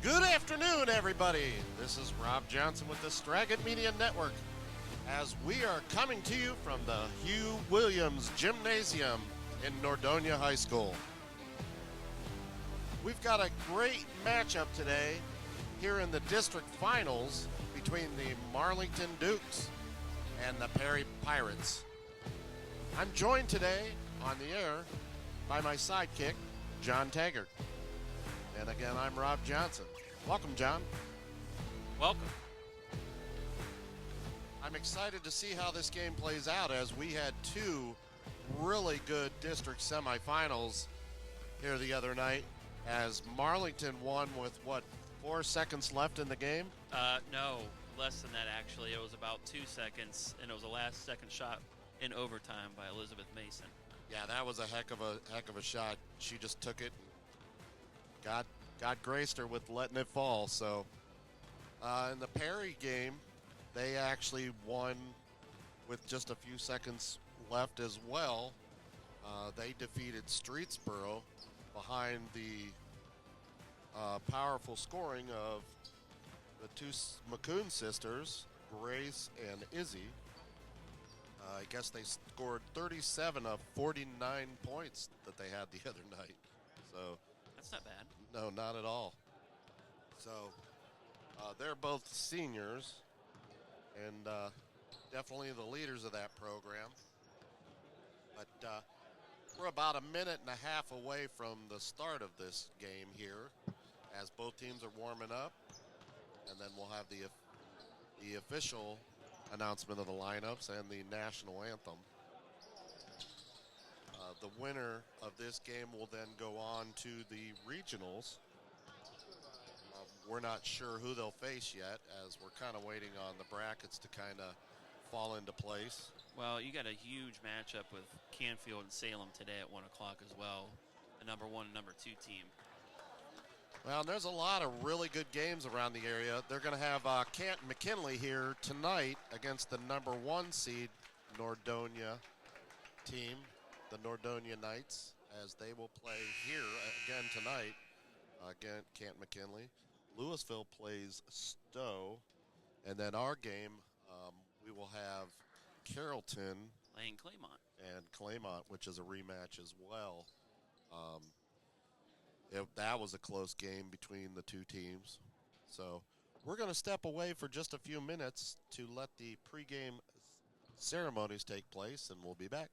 Good afternoon, everybody. This is Rob Johnson with the Straggett Media Network as we are coming to you from the Hugh Williams Gymnasium in Nordonia High School. We've got a great matchup today here in the district finals between the Marlington Dukes and the Perry Pirates. I'm joined today on the air by my sidekick, John Taggart. And again, I'm Rob Johnson. Welcome, John. Welcome. I'm excited to see how this game plays out as we had two really good district semifinals here the other night as Marlington won with, 4 seconds left in the game? No, less than that actually. It was about 2 seconds, and it was a last second shot in overtime by Elizabeth Mason. Yeah, that was a heck of a shot. She just took it and God graced her with letting it fall. So in the Perry game, they actually won with just a few seconds left as well. They defeated Streetsboro behind the powerful scoring of the two McCoon sisters, Grace and Izzy. I guess they scored 37 of 49 points that they had the other night. So that's not bad. No, not at all. So they're both seniors and definitely the leaders of that program. But we're about a minute and a half away from the start of this game here as both teams are warming up. And then we'll have the official announcement of the lineups and the national anthem. The winner of this game will then go on to the regionals. We're not sure who they'll face yet as we're kind of waiting on the brackets to kind of fall into place. Well, you got a huge matchup with Canfield and Salem today at 1 o'clock as well, the number 1 and number 2 team. Well, and there's a lot of really good games around the area. They're going to have Canton McKinley here tonight against the number 1 seed Nordonia team, the Nordonia Knights, as they will play here again tonight. Again, Canton McKinley. Louisville plays Stowe. And then our game, we will have Carrollton playing Claymont. And Claymont, which is a rematch as well. That was a close game between the two teams. So we're going to step away for just a few minutes to let the pregame ceremonies take place, and we'll be back.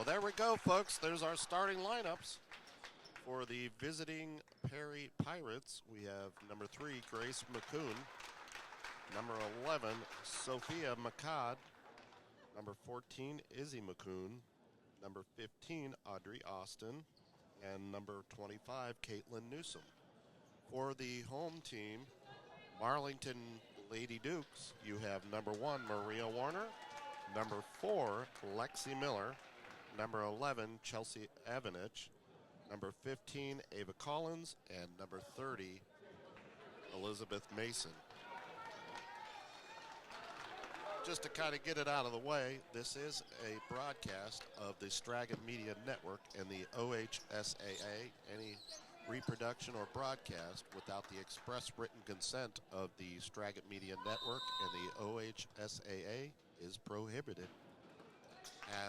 Well, there we go, folks. There's our starting lineups for the visiting Perry Pirates. We have number 3, Grace McCoon. Number 11, Sophia McCod. Number 14, Izzy McCoon. Number 15, Audrey Austin. And number 25, Caitlin Newsom. For the home team, Marlington Lady Dukes, you have number 1, Maria Warner. Number 4, Lexi Miller. Number 11, Chelsea Avenich. Number 15, Ava Collins. And number 30, Elizabeth Mason. Just to kind of get it out of the way, this is a broadcast of the Stragan Media Network and the OHSAA. Any reproduction or broadcast without the express written consent of the Stragan Media Network and the OHSAA is prohibited.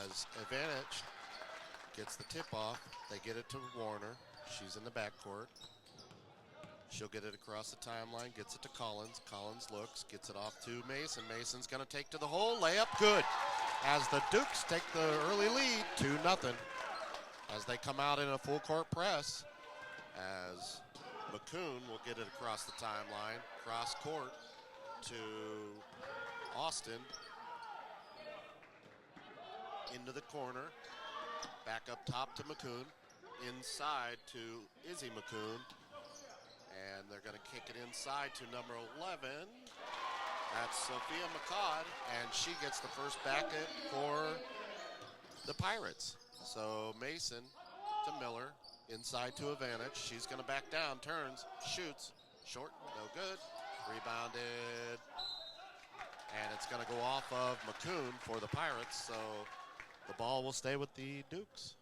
As Advantage gets the tip off, they get it to Warner. She's in the backcourt. She'll get it across the timeline, gets it to Collins. Collins looks, gets it off to Mason. Mason's going to take to the hole, layup, good. As the Dukes take the early lead, 2-0. As they come out in a full court press, as McCoon will get it across the timeline, cross court to Austin. Into the corner, back up top to McCoon, inside to Izzy McCoon. And they're going to kick it inside to number 11. That's Sophia McCod, and she gets the first bucket for the Pirates. So Mason to Miller, inside to Advantage. She's going to back down, turns, shoots, short, no good. Rebounded, and it's going to go off of McCoon for the Pirates. So the ball will stay with the Dukes.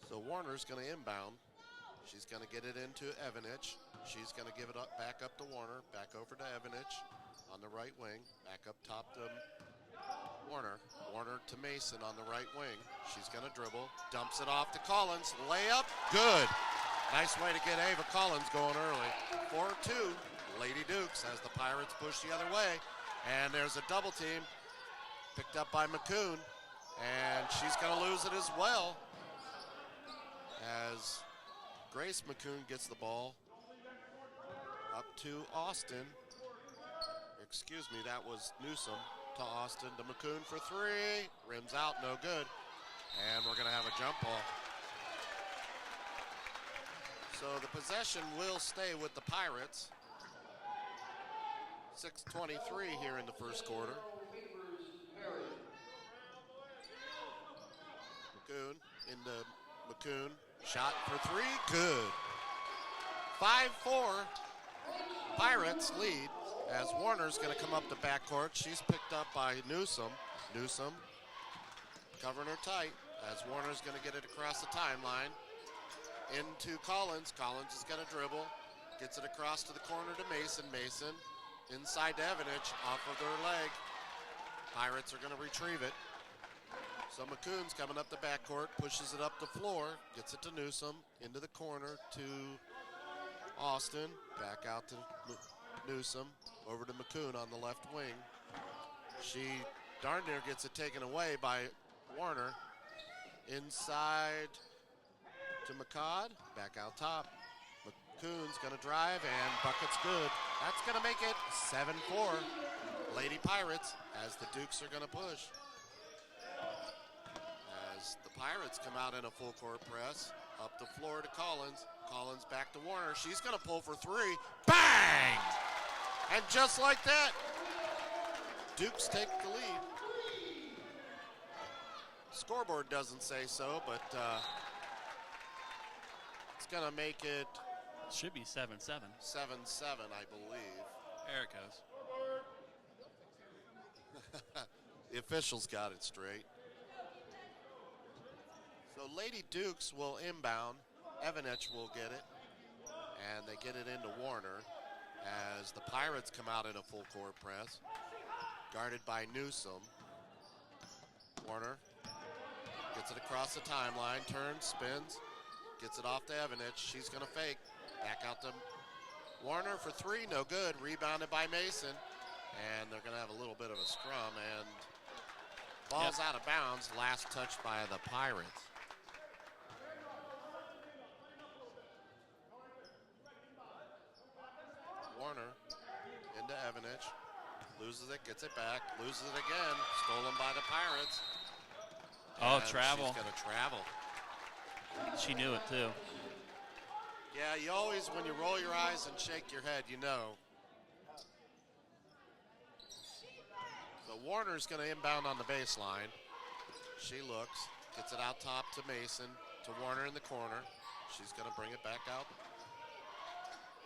So Warner's going to inbound. She's going to get it into Evanich. She's going to give it up, back up to Warner, back over to Evanich on the right wing, back up top to Warner. Warner to Mason on the right wing. She's going to dribble, dumps it off to Collins. Layup, good. Nice way to get Ava Collins going early. 4-2, Lady Dukes as the Pirates push the other way. And there's a double team picked up by McCoon. And she's going to lose it as well as Grace McCoon gets the ball up to Austin. Excuse me, that was Newsom to Austin to McCoon for 3. Rims out, no good. And we're going to have a jump ball. So the possession will stay with the Pirates. 6:23 here in the first quarter. McCoon into McCoon. Shot for 3, good. 5-4, Pirates lead as Warner's going to come up the backcourt. She's picked up by Newsom. Newsom covering her tight as Warner's going to get it across the timeline. Into Collins. Collins is going to dribble. Gets it across to the corner to Mason. Mason inside to Evanich off of their leg. Pirates are going to retrieve it. So McCoon's coming up the backcourt, pushes it up the floor, gets it to Newsom, into the corner to Austin, back out to Newsom, over to McCoon on the left wing. She darn near gets it taken away by Warner. Inside to McCod, back out top. McCoon's going to drive, and bucket's good. That's going to make it 7-4, Lady Pirates, as the Dukes are going to push. The Pirates come out in a full court press. Up the floor to Collins. Collins back to Warner. She's going to pull for 3. Bang! And just like that, Dukes take the lead. Scoreboard doesn't say so, but it's going to make it... Should be 7-7. 7-7, I believe. There it goes. The officials got it straight. So Lady Dukes will inbound. Evanich will get it. And they get it into Warner as the Pirates come out in a full court press. Guarded by Newsom. Warner gets it across the timeline. Turns, spins. Gets it off to Evanich. She's going to fake. Back out to Warner for 3. No good. Rebounded by Mason. And they're going to have a little bit of a scrum. And Ball's out of bounds. Last touched by the Pirates. Warner into Evanich. Loses it, gets it back, loses it again. Stolen by the Pirates. Oh, And travel. She's going to travel. She knew it, too. Yeah, you always, when you roll your eyes and shake your head, you know. So Warner's going to inbound on the baseline. She looks, gets it out top to Mason, to Warner in the corner. She's going to bring it back out.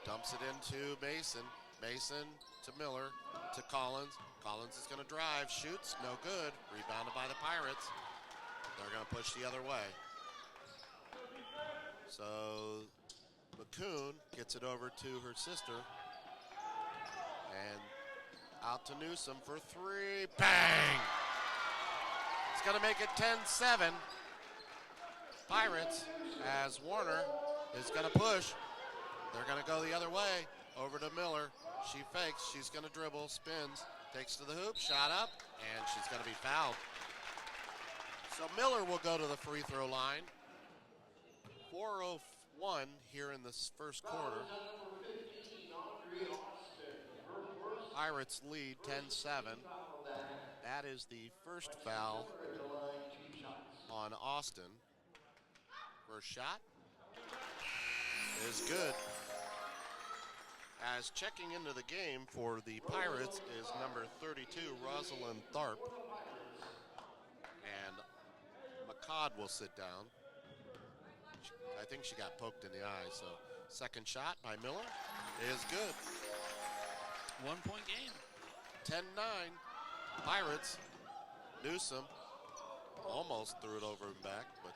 Dumps it into Mason. Mason to Miller, to Collins. Collins is going to drive, shoots, no good. Rebounded by the Pirates. They're going to push the other way. So McCoon gets it over to her sister. And out to Newsom for three. Bang! It's going to make it 10-7. Pirates, as Warner is going to push. They're going to go the other way. Over to Miller. She fakes. She's going to dribble, spins, takes to the hoop, shot up, and she's going to be fouled. So Miller will go to the free throw line. 4:01 here in this first quarter. Pirates lead 10-7. That is the first foul on Austin. First shot is good. As checking into the game for the Pirates is number 32, Rosalind Tharp. And McCod will sit down. I think she got poked in the eye, so second shot by Miller is good. 1 point game. 10-9, Pirates. Newsom almost threw it over and back, but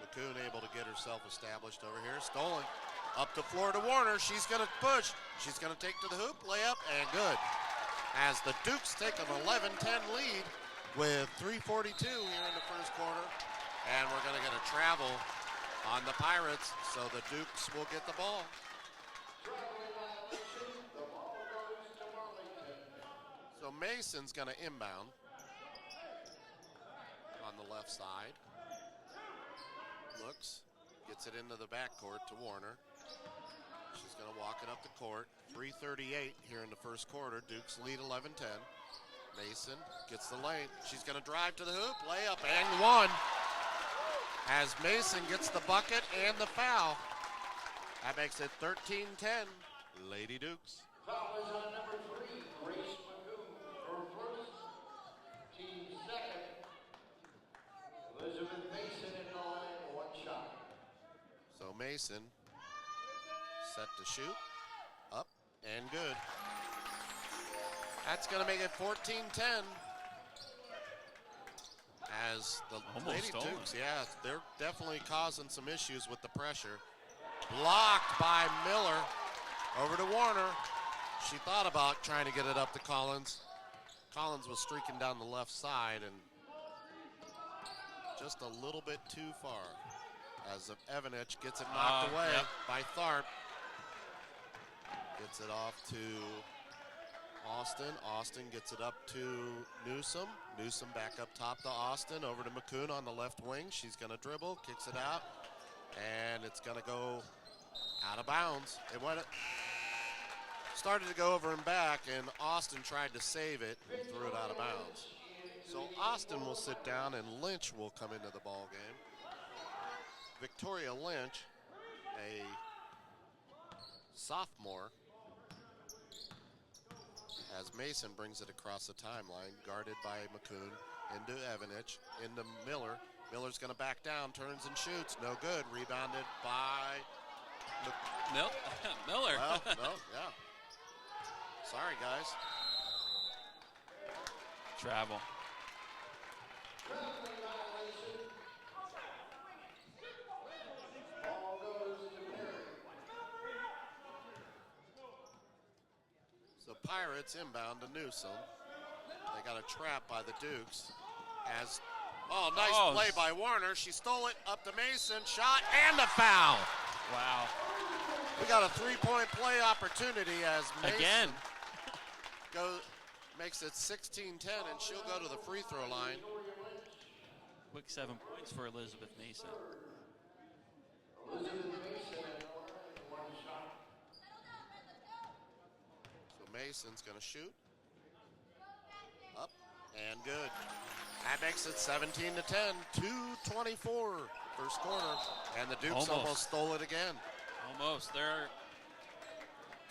McCoon able to get herself established over here. Stolen. Up the floor to Warner. She's going to push. She's going to take to the hoop, layup, and good. As the Dukes take an 11-10 lead with 3:42 here in the first quarter. And we're going to get a travel on the Pirates, so the Dukes will get the ball. So Mason's going to inbound on the left side. Looks, gets it into the backcourt to Warner. She's going to walk it up the court. 3:38 here in the first quarter. Dukes lead 11-10. Mason gets the lane. She's going to drive to the hoop, layup, and one. As Mason gets the bucket and the foul. That makes it 13-10, Lady Dukes. Foul is on number 3, Grace McCoon. Her first, team second. Elizabeth Mason in the line, one shot. So Mason set to shoot, up, and good. That's going to make it 14-10. As the Lady Dukes, yeah, they're definitely causing some issues with the pressure. Blocked by Miller. Over to Warner. She thought about trying to get it up to Collins. Collins was streaking down the left side and just a little bit too far. As Evanich gets it knocked away by Tharp. Gets it off to Austin. Austin gets it up to Newsom. Newsom back up top to Austin. Over to McCoon on the left wing. She's going to dribble, kicks it out, and it's going to go out of bounds. It started to go over and back, and Austin tried to save it and threw it out of bounds. So Austin will sit down, and Lynch will come into the ball game. Victoria Lynch, a sophomore, as Mason brings it across the timeline, guarded by McCoon, into Evanich, into Miller. Miller's going to back down, turns and shoots. No good. Rebounded by Miller. Well, no, yeah. Sorry, guys. Travel. So Pirates inbound to Newsom. They got a trap by the Dukes. Nice play by Warner. She stole it up to Mason. Shot and a foul. Wow. We got a three-point play opportunity as Mason makes it 16-10, and she'll go to the free throw line. Quick 7 points for Elizabeth Mason. So Mason's going to shoot. Up and good. That makes it 17-10, 2:24 first quarter, and the Dukes almost stole it again. Almost. They're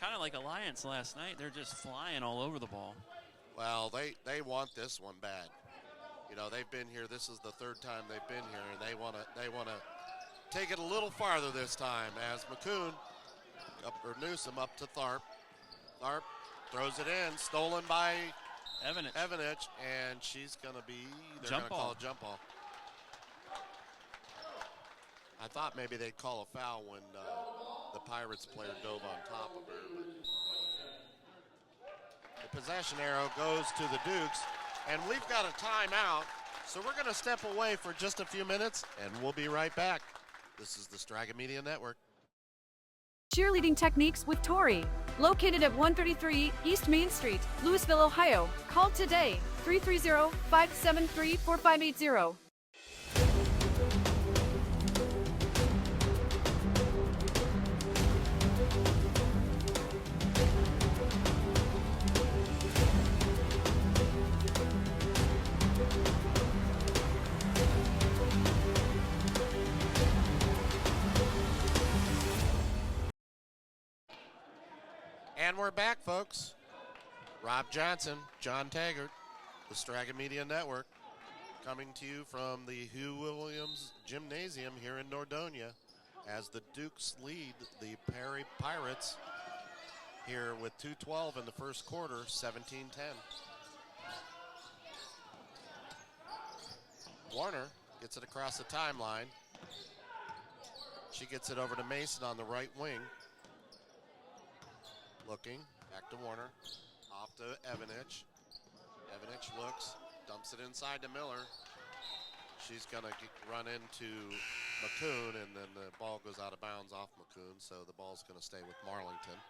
kind of like Alliance last night. They're just flying all over the ball. Well, they want this one bad. You know, they've been here. This is the third time they've been here, and they want to take it a little farther this time. As McCoon Newsom up to Tharp. Tharp throws it in, stolen by Evanich, and she's going to be, they're going to call a jump ball. I thought maybe they'd call a foul when the Pirates player dove on top of her. The possession arrow goes to the Dukes, and we've got a timeout, so we're going to step away for just a few minutes, and we'll be right back. This is the Straga Media Network. Cheerleading Techniques with Tori. Located at 133 East Main Street, Louisville, Ohio. Call today, 330-573-4580. And we're back, folks. Rob Johnson, John Taggart, the Straga Media Network, coming to you from the Hugh Williams Gymnasium here in Nordonia as the Dukes lead the Perry Pirates here with 2:12 in the first quarter, 17-10. Warner gets it across the timeline. She gets it over to Mason on the right wing. Looking, back to Warner, off to Evanich. Evanich looks, dumps it inside to Miller. She's gonna run into McCoon, and then the ball goes out of bounds off McCoon, so the ball's gonna stay with Marlington.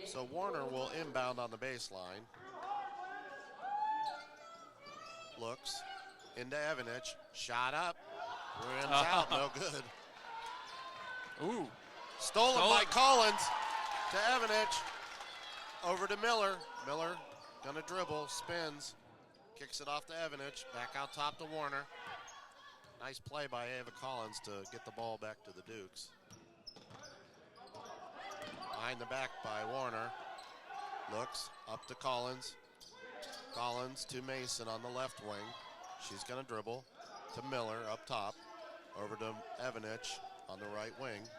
So Warner will inbound on the baseline. Looks, into Evanich, shot up, rims out, no good. Ooh. Stolen by Collins to Evanich. Over to Miller. Miller gonna dribble, spins, kicks it off to Evanich. Back out top to Warner. Nice play by Ava Collins to get the ball back to the Dukes. Behind the back by Warner. Looks up to Collins. Collins to Mason on the left wing. She's gonna dribble to Miller up top. Over to Evanich on the right wing.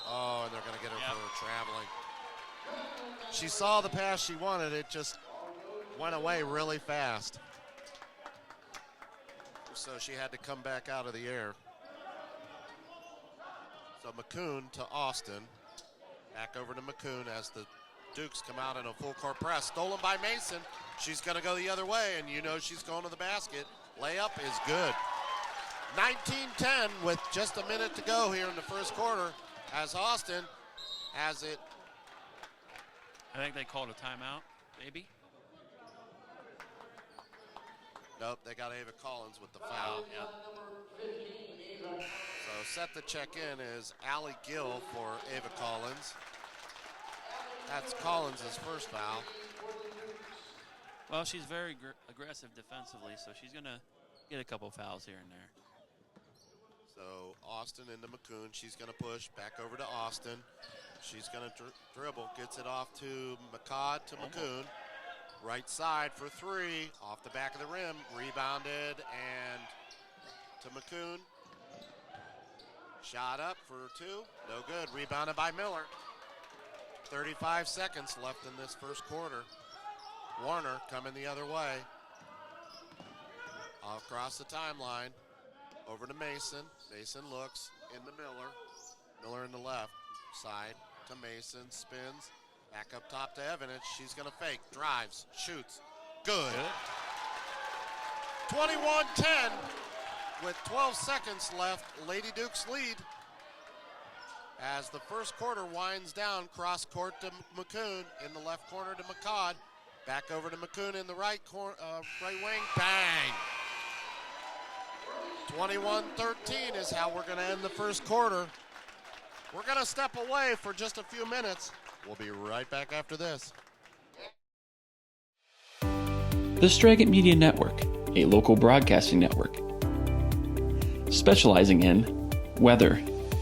Oh, and they're going to get her for traveling. She saw the pass she wanted. It just went away really fast. So she had to come back out of the air. So McCoon to Austin. Back over to McCoon as the Dukes come out in a full court press. Stolen by Mason. She's going to go the other way, and you know she's going to the basket. Layup is good. 19-10 with just a minute to go here in the first quarter as Austin has it. I think they called a timeout, maybe. Nope, they got Ava Collins with the foul. Yeah. So set the check in is Allie Gill for Ava Collins. That's Collins' first foul. Well, she's very aggressive defensively, so she's going to get a couple fouls here and there. So Austin into McCoon. She's going to push back over to Austin. She's going to dribble. Gets it off to McCod to McCoon. Right side for three. Off the back of the rim. Rebounded and to McCoon. Shot up for two. No good. Rebounded by Miller. 35 seconds left in this first quarter. Warner coming the other way. Across the timeline. Over to Mason. Mason looks into Miller. Miller in the left side to Mason. Spins. Back up top to Evanich. She's going to fake. Drives. Shoots. Good. 21-10 with 12 seconds left. Lady Dukes lead. As the first quarter winds down, cross court to McCoon, in the left corner to McCod, back over to McCoon in the right wing, bang! 21-13 is how we're going to end the first quarter. We're going to step away for just a few minutes. We'll be right back after this. The Straggett Media Network, a local broadcasting network, specializing in weather,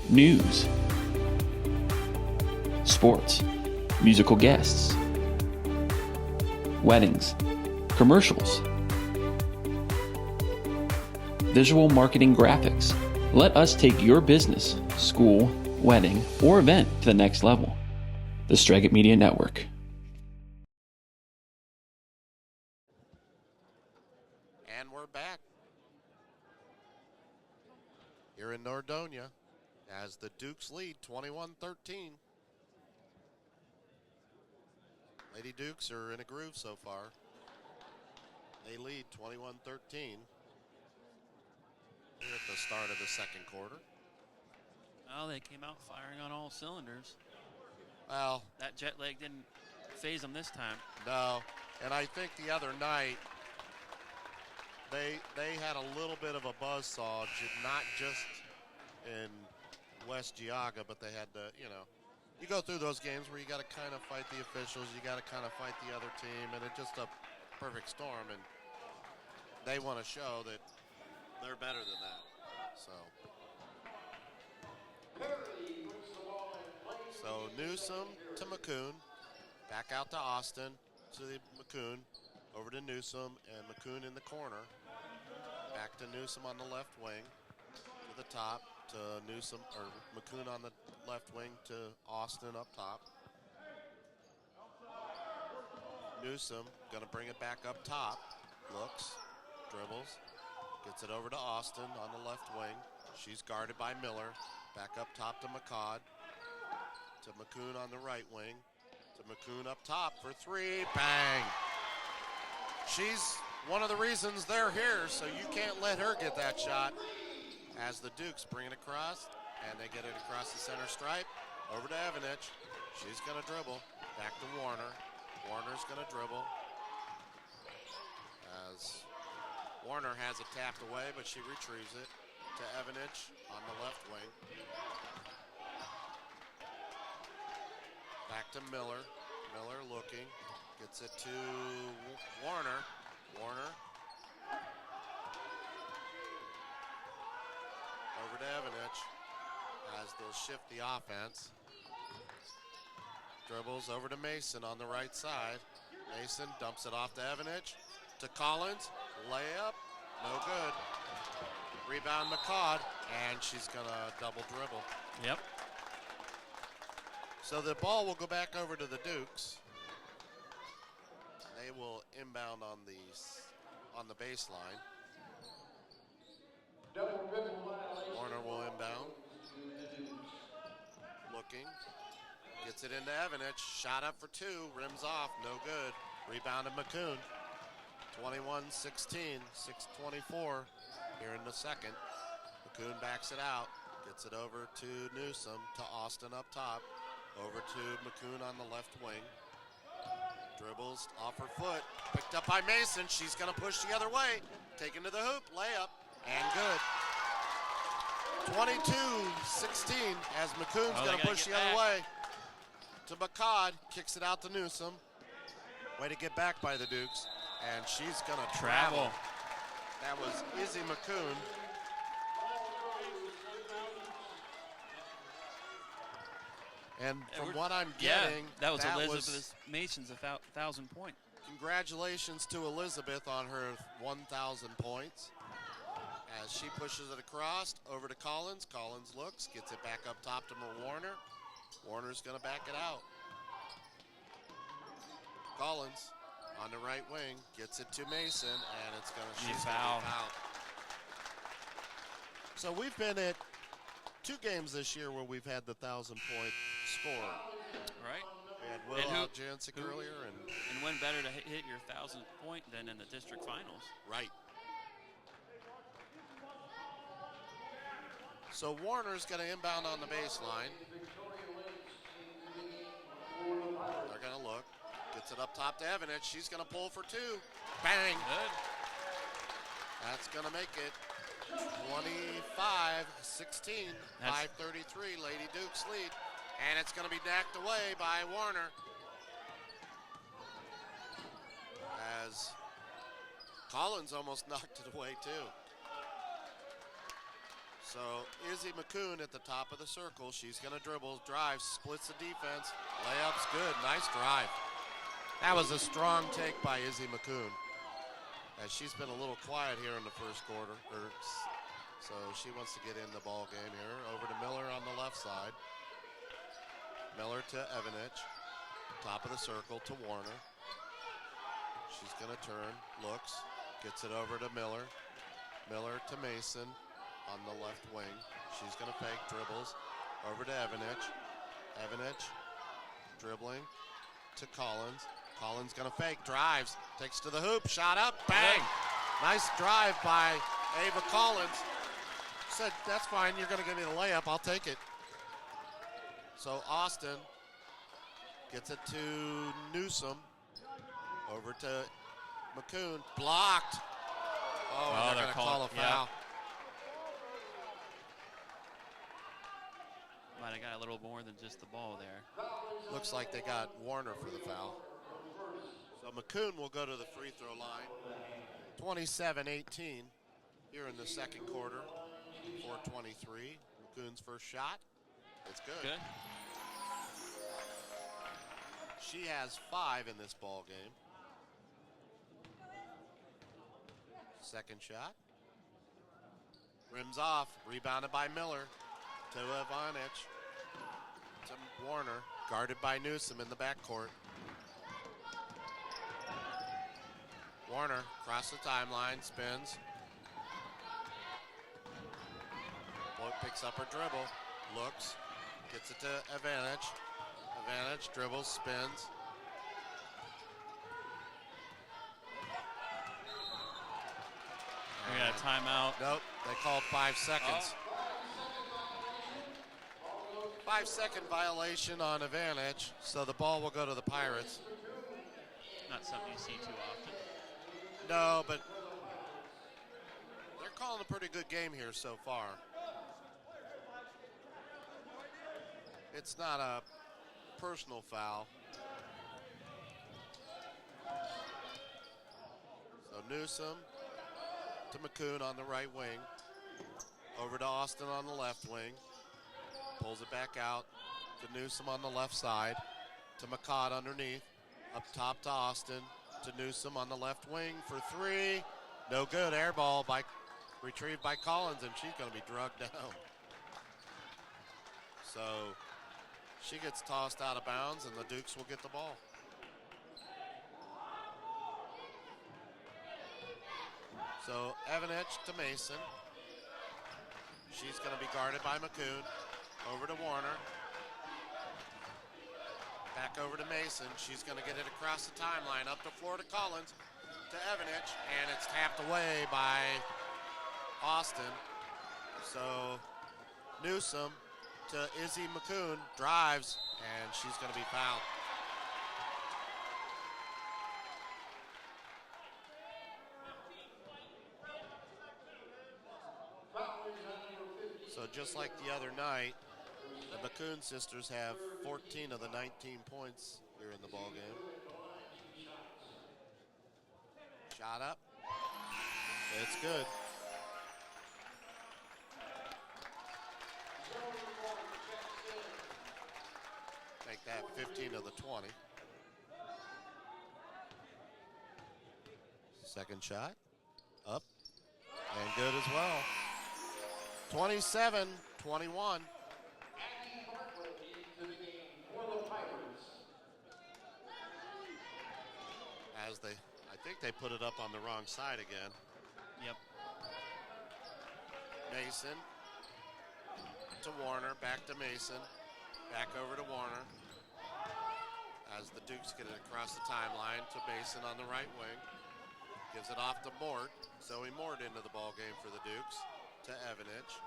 news, sports, musical guests, weddings, commercials, visual marketing graphics. Let us take your business, school, wedding, or event to the next level. The Straggett Media Network. And we're back here in Nordonia as the Dukes lead 21-13. Lady Dukes are in a groove so far. They lead 21-13 here at the start of the second quarter. Oh, they came out firing on all cylinders. Well, That jet lag didn't phase them this time. no, and I think the other night they had a little bit of a buzzsaw, not just in West Geauga, but they had to, you go through those games where you got to kind of fight the officials, you got to kind of fight the other team, and it's just a perfect storm, and they want to show that they're better than that. So Newsom to McCoon, back out to Austin, to the McCoon, over to Newsom, and McCoon in the corner. Back to Newsom on the left wing, to the top, to Newsom, or McCoon on the left wing to Austin up top. Newsom gonna bring it back up top, looks, dribbles, gets it over to Austin on the left wing. She's guarded by Miller, back up top to McCod, to McCoon on the right wing, to McCoon up top for three, bang! She's one of the reasons they're here, so you can't let her get that shot. As the Dukes bring it across, and they get it across the center stripe, over to Evanich. She's gonna dribble, back to Warner. Warner's gonna dribble. As Warner has it tapped away, but she retrieves it to Evanich on the left wing. Back to Miller. Miller looking. Gets it to Warner. Warner. Over to Evanich as they'll shift the offense. Dribbles over to Mason on the right side. Mason dumps it off to Evanich. To Collins. Layup. No good. Rebound McCod. And she's going to double dribble. Yep. So the ball will go back over to the Dukes. They will inbound on the baseline. Warner will inbound. Looking. Gets it into Evanich. Shot up for two. Rims off. No good. Rebounded McCoon. 21-16. 6:24 here in the second. McCoon backs it out. Gets it over to Newsom. To Austin up top. Over to McCoon on the left wing. Dribbles off her foot. Picked up by Mason. She's going to push the other way. Taken to the hoop. Layup. And good. 22-16 as McCoon's going to push the other way. To McCod. Kicks it out to Newsom. Way to get back by the Dukes. And she's going to travel. That was Izzy McCoon. And from what I'm getting, that was Elizabeth Mason's 1,000 point. Congratulations to Elizabeth on her 1,000 points. As she pushes it across, over to Collins. Collins looks, gets it back up top to Warner. Warner's going to back it out. Collins on the right wing, gets it to Mason, and it's going to be fouled. So we've been at 2 games this year where we've had the 1,000-point score. Right. We had Will Aljancic earlier. And when better to hit your 1,000th point than in the district finals. Right. So Warner's going to inbound on the baseline. They're going to look. Gets it up top to Evanich. She's going to pull for two. Bang. Good. That's going to make it 25-16. 5:33. Lady Dukes lead. And it's going to be knocked away by Warner. As Collins almost knocked it away too. So Izzy McCoon at the top of the circle. She's going to dribble, drive, splits the defense. Layup's good. Nice drive. That was a strong take by Izzy McCoon. As she's been a little quiet here in the first quarter. So she wants to get in the ball game here. Over to Miller on the left side. Miller to Evanich. Top of the circle to Warner. She's going to turn, looks, gets it over to Miller. Miller to Mason on the left wing. She's going to fake, dribbles, over to Evanich. Evanich dribbling to Collins. Collins going to fake, drives, takes to the hoop, shot up, bang! Nice drive by Ava Collins. Said, that's fine, you're going to give me the layup, I'll take it. So Austin gets it to Newsom. Over to McCoon, blocked. Oh, they're going to call a foul. Might have got a little more than just the ball there. Looks like they got Warner for the foul. So McCoon will go to the free throw line. 27-18 here in the second quarter. 4:23. McCoon's first shot. It's good. Good. She has 5 in this ball game. Second shot. Rims off. Rebounded by Miller. To Ivanich. To Warner. Guarded by Newsom in the backcourt. Warner across the timeline. Spins. Boyd picks up her dribble. Looks. Gets it to Ivanich. Ivanich dribbles. Spins. We got a timeout. Nope, they called 5 seconds. 5-second violation on Ivanich, so the ball will go to the Pirates. Not something you see too often. No, but they're calling a pretty good game here so far. It's not a personal foul. So Newsom to McCoon on the right wing. Over to Austin on the left wing. Pulls it back out to Newsom on the left side. To McCott underneath. Up top to Austin. To Newsom on the left wing for 3. No good. Air ball retrieved by Collins, and she's going to be drugged down. So she gets tossed out of bounds, and the Dukes will get the ball. So Evanich to Mason. She's going to be guarded by McCoon. Over to Warner. Back over to Mason. She's going to get it across the timeline. Up the floor to Collins. To Evanich. And it's tapped away by Austin. So Newsom to Izzy McCoon. Drives. And she's going to be fouled. So just like the other night, the McCoon sisters have 14 of the 19 points here in the ball game. Shot up. It's good. Make that 15 of the 20. Second shot. Up. And good as well. 27-21. As I think they put it up on the wrong side again. Yep. Mason to Warner, back to Mason, back over to Warner. As the Dukes get it across the timeline to Mason on the right wing. Gives it off to Mort. Zoe Mort into the ball game for the Dukes. To Evanich.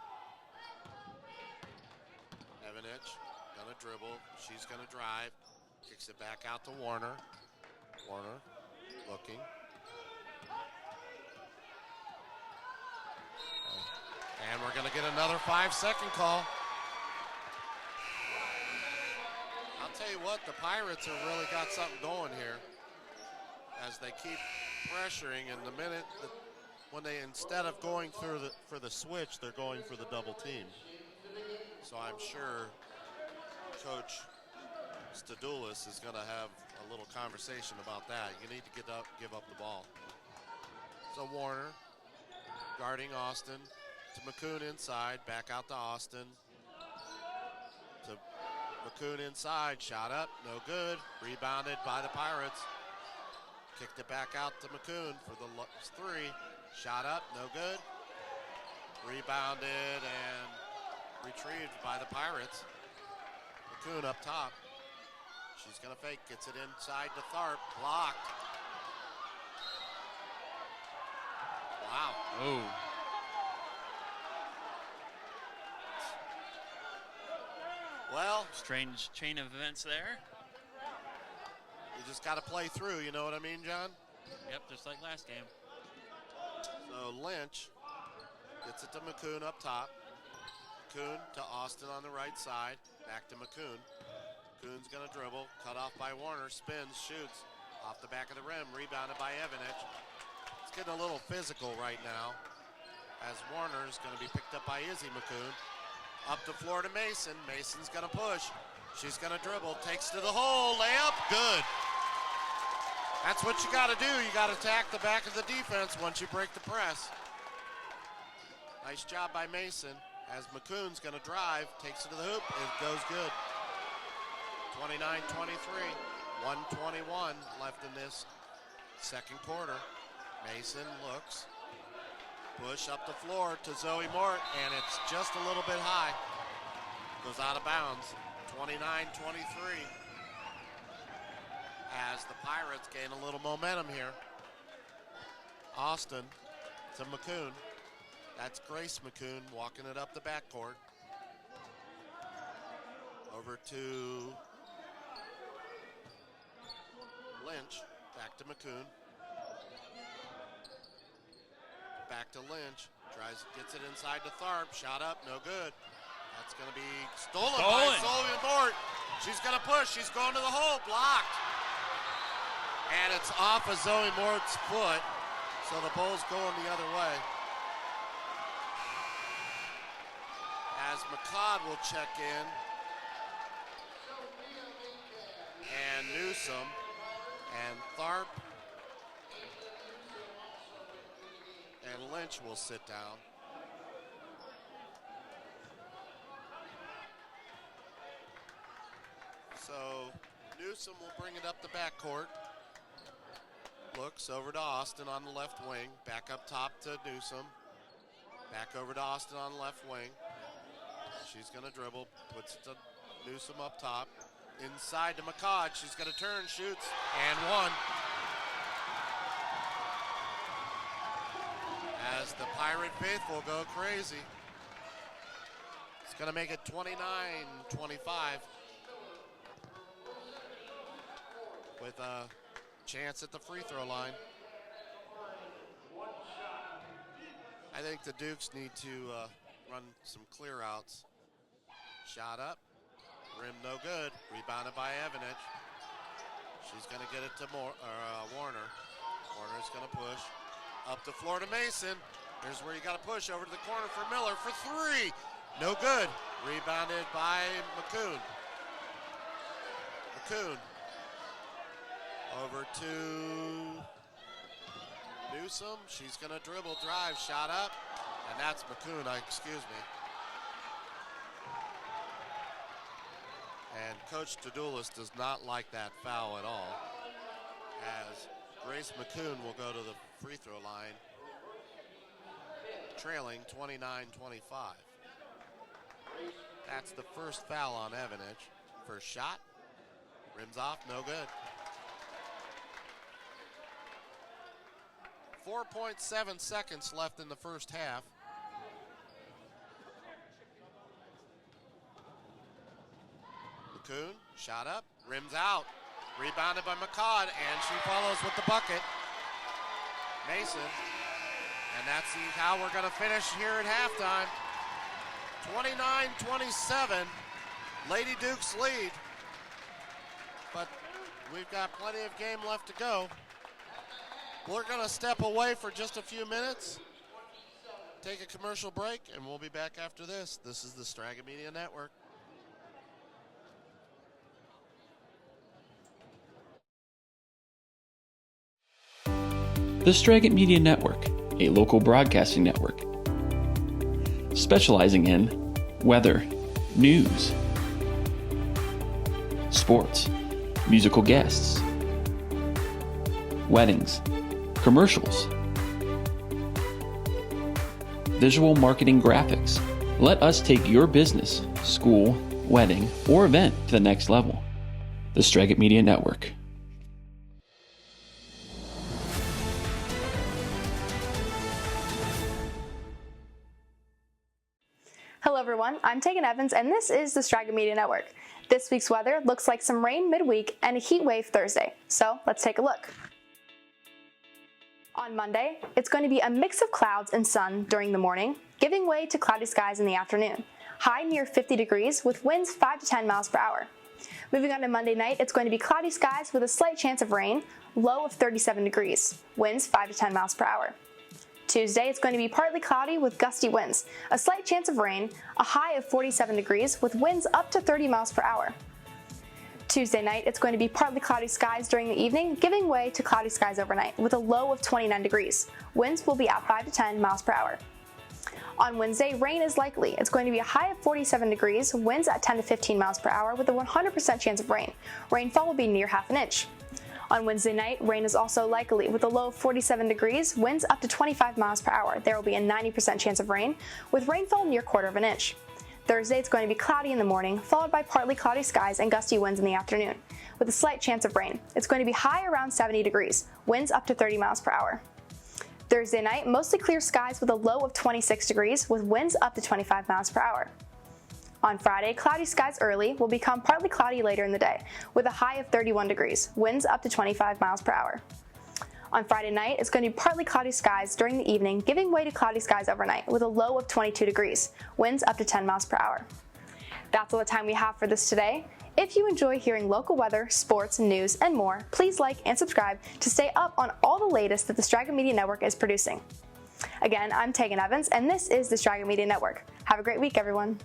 Evanich gonna dribble. She's gonna drive. Kicks it back out to Warner. Warner looking. And we're gonna get another 5-second call. I'll tell you what, the Pirates have really got something going here as they keep pressuring, and the minute that when they, instead of going through for the switch, they're going for the double team. So I'm sure Coach Stadoulis is going to have a little conversation about that. You need to give up the ball. So Warner guarding Austin to McCoon inside, back out to Austin. To McCoon inside, shot up, no good. Rebounded by the Pirates. Kicked it back out to McCoon for the three. Shot up, no good. Rebounded and retrieved by the Pirates. McCoon up top. She's gonna fake, gets it inside to Tharp, blocked. Wow. Oh. Well, Strange chain of events there. you just gotta play through, you know what I mean, John? Yep, just like last game. So Lynch gets it to McCoon up top. McCoon to Austin on the right side. Back to McCoon. McCoon's gonna dribble. Cut off by Warner. Spins, shoots. Off the back of the rim. Rebounded by Evanich. It's getting a little physical right now as Warner's gonna be picked up by Izzy McCoon. Up the floor to Mason. Mason's gonna push. She's gonna dribble. Takes to the hole. Layup. Good. That's what you got to do. You got to attack the back of the defense once you break the press. Nice job by Mason as McCoon's going to drive, takes it to the hoop. It goes good. 29-23, 1:21 left in this second quarter. Mason looks, push up the floor to Zoe Mort, and it's just a little bit high. Goes out of bounds. 29-23. As the Pirates gain a little momentum here. Austin to McCoon. That's Grace McCoon walking it up the backcourt. Over to Lynch. Back to McCoon. Back to Lynch. Gets it inside to Tharp. Shot up, no good. That's going to be stolen by Zoe Mort. She's going to push. She's going to the hole. Blocked. And it's off of Zoe Mort's foot, so the ball's going the other way. As McCod will check in, and Newsom, and Tharp, and Lynch will sit down. So Newsom will bring it up the backcourt. Looks over to Austin on the left wing. Back up top to Newsom. Back over to Austin on the left wing. She's going to dribble. Puts it to Newsom up top. Inside to McCod. She's going to turn, shoots, and one. As the Pirate faithful go crazy. It's going to make it 29-25. With a chance at the free throw line. I think the Dukes need to run some clear outs. Shot up, rim no good, rebounded by Evanich. She's gonna get it to Warner. Warner's gonna push. Up the floor to Mason. Here's where you gotta push over to the corner for Miller for three. No good, rebounded by McCoon. McCoon. Over to Newsom. She's going to dribble, drive, shot up. And that's McCoon, excuse me. And Coach Stadoulis does not like that foul at all. As Grace McCoon will go to the free throw line. Trailing 29-25. That's the first foul on Evanich. First shot. Rims off, no good. 4.7 seconds left in the first half. Shot up, rims out. Rebounded by McCod, and she follows with the bucket. Mason. And that's how we're going to finish here at halftime. 29-27. Lady Dukes lead. But we've got plenty of game left to go. We're going to step away for just a few minutes, take a commercial break, and we'll be back after this. This is the Straga Media Network. The Straga Media Network, a local broadcasting network, specializing in weather, news, sports, musical guests, weddings, commercials, visual marketing graphics. Let us take your business, school, wedding, or event to the next level. The Straga Media Network. Hello everyone, I'm Tegan Evans and this is the Straga Media Network. This week's weather looks like some rain midweek and a heat wave Thursday, so let's take a look. On Monday, it's going to be a mix of clouds and sun during the morning, giving way to cloudy skies in the afternoon. High near 50 degrees with winds 5 to 10 miles per hour. Moving on to Monday night, it's going to be cloudy skies with a slight chance of rain, low of 37 degrees, winds 5 to 10 miles per hour. Tuesday, it's going to be partly cloudy with gusty winds, a slight chance of rain, a high of 47 degrees with winds up to 30 miles per hour. Tuesday night, it's going to be partly cloudy skies during the evening, giving way to cloudy skies overnight with a low of 29 degrees. Winds will be at 5 to 10 miles per hour. On Wednesday, rain is likely. It's going to be a high of 47 degrees, winds at 10 to 15 miles per hour with a 100% chance of rain. Rainfall will be near half an inch. On Wednesday night, rain is also likely with a low of 47 degrees, winds up to 25 miles per hour. There will be a 90% chance of rain, with rainfall near quarter of an inch. Thursday, it's going to be cloudy in the morning, followed by partly cloudy skies and gusty winds in the afternoon, with a slight chance of rain. It's going to be high around 70 degrees, winds up to 30 miles per hour. Thursday night, mostly clear skies with a low of 26 degrees, with winds up to 25 miles per hour. On Friday, cloudy skies early will become partly cloudy later in the day, with a high of 31 degrees, winds up to 25 miles per hour. On Friday night, it's going to be partly cloudy skies during the evening, giving way to cloudy skies overnight, with a low of 22 degrees, winds up to 10 miles per hour. That's all the time we have for this today. If you enjoy hearing local weather, sports, news, and more, please like and subscribe to stay up on all the latest that the Straga Media Network is producing. Again, I'm Tegan Evans, and this is the Straga Media Network. Have a great week, everyone.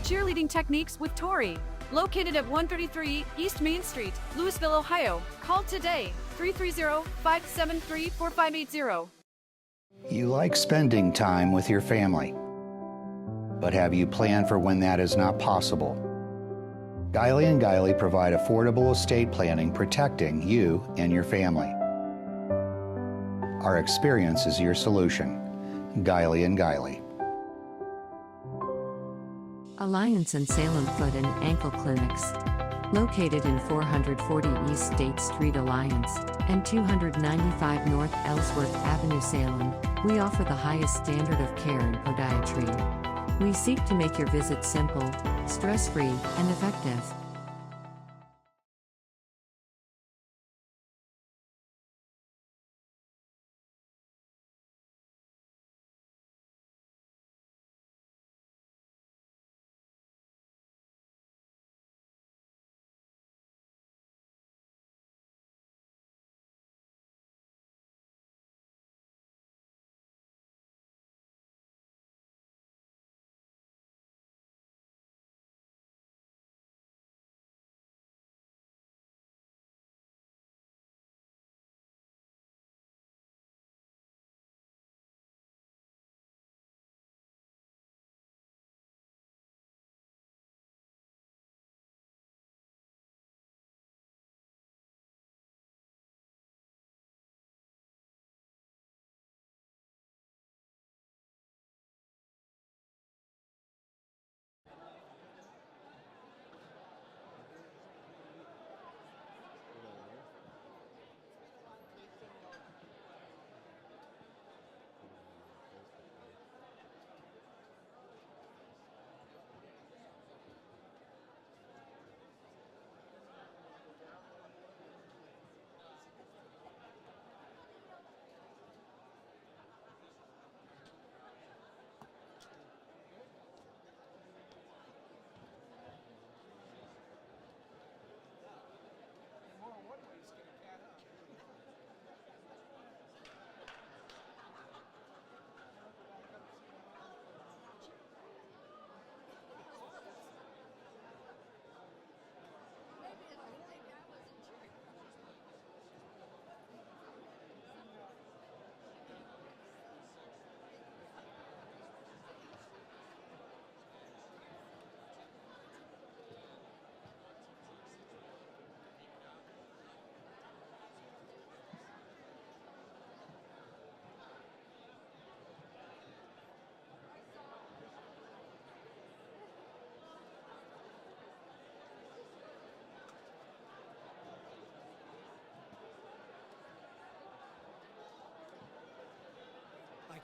Cheerleading techniques with Tori. Located at 133 East Main Street, Louisville, Ohio. Call today, 330-573-4580. You like spending time with your family, but have you planned for when that is not possible? Guiley & Guiley provide affordable estate planning protecting you and your family. Our experience is your solution. Guiley & Guiley. Alliance and Salem Foot and Ankle Clinics. Located in 440 East State Street Alliance and 295 North Ellsworth Avenue Salem, we offer the highest standard of care in podiatry. We seek to make your visit simple, stress-free, and effective.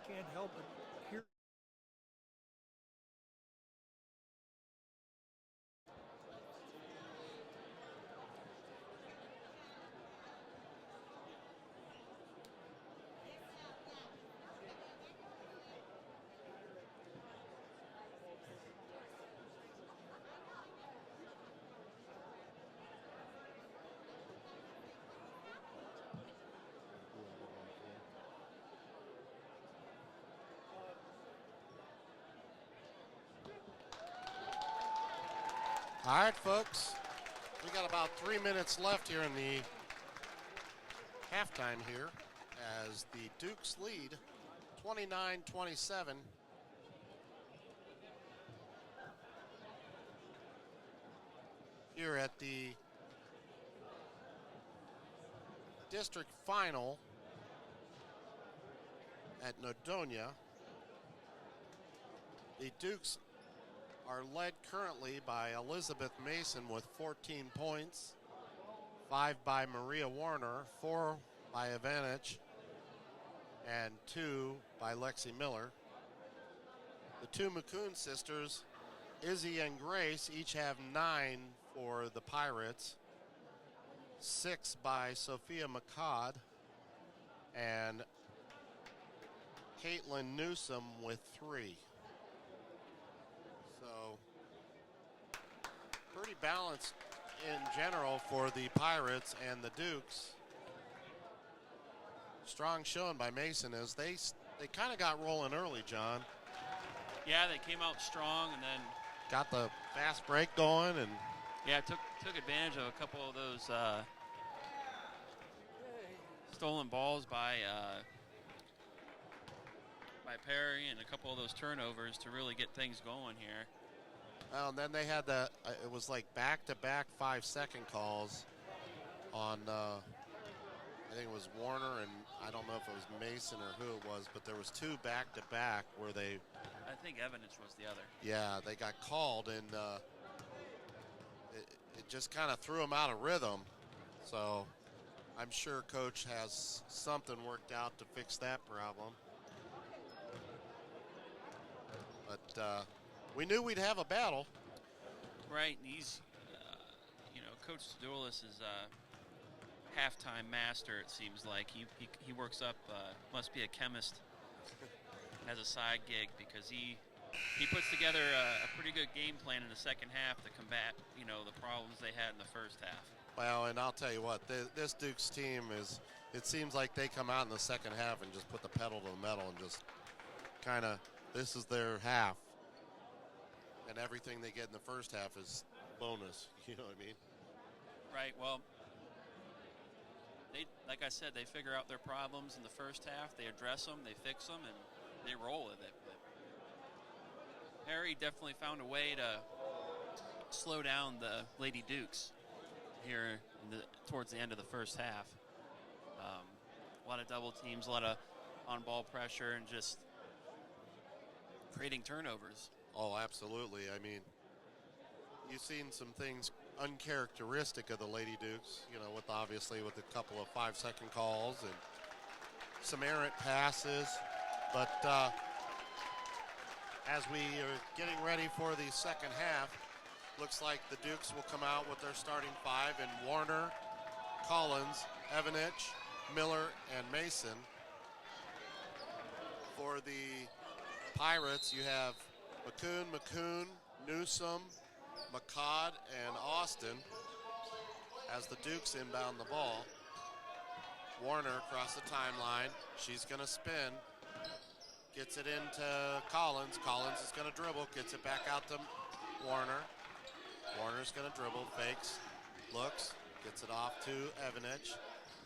can't help but hear. All right, folks. We got about 3 minutes left here in the halftime here as the Dukes lead 29-27. Here at the district final at Nordonia. The Dukes are led currently by Elizabeth Mason with 14 points, 5 by Maria Warner, 4 by Ivanich, and 2 by Lexi Miller. The two McCoon sisters, Izzy and Grace, each have 9 for the Pirates, 6 by Sophia McCod, and Caitlin Newsom with 3. So, pretty balanced in general for the Pirates and the Dukes. Strong showing by Mason as they kind of got rolling early, John. Yeah, they came out strong and then got the fast break going and yeah, took advantage of a couple of those stolen balls by Perry and a couple of those turnovers to really get things going here. Well, and then they had it was like back-to-back 5-second calls on, I think it was Warner and I don't know if it was Mason or who it was, but there was 2 back-to-back where they... I think Evanich was the other. Yeah, they got called and it just kind of threw them out of rhythm. So I'm sure Coach has something worked out to fix that problem. But we knew we'd have a battle. Right, and he's, Coach Duelis is a halftime master, it seems like. He works up, must be a chemist, as a side gig because he puts together a pretty good game plan in the second half to combat, the problems they had in the first half. Well, and I'll tell you what, this Dukes team it seems like they come out in the second half and just put the pedal to the metal and just kind of, this is their half. And everything they get in the first half is bonus, you know what I mean? Right, well, like I said, they figure out their problems in the first half, they address them, they fix them, and they roll with it. But Harry definitely found a way to slow down the Lady Dukes here towards the end of the first half. A lot of double teams, a lot of on-ball pressure, and just creating turnovers. Oh, absolutely. I mean, you've seen some things uncharacteristic of the Lady Dukes, obviously with a couple of 5-second calls and some errant passes. But as we are getting ready for the second half, looks like the Dukes will come out with their starting 5 in Warner, Collins, Evanich, Miller, and Mason. For the Pirates, you have McCoon, Newsom, McCod, and Austin as the Dukes inbound the ball. Warner across the timeline. She's going to spin. Gets it into Collins. Collins is going to dribble. Gets it back out to Warner. Warner's going to dribble. Fakes. Looks. Gets it off to Evanich.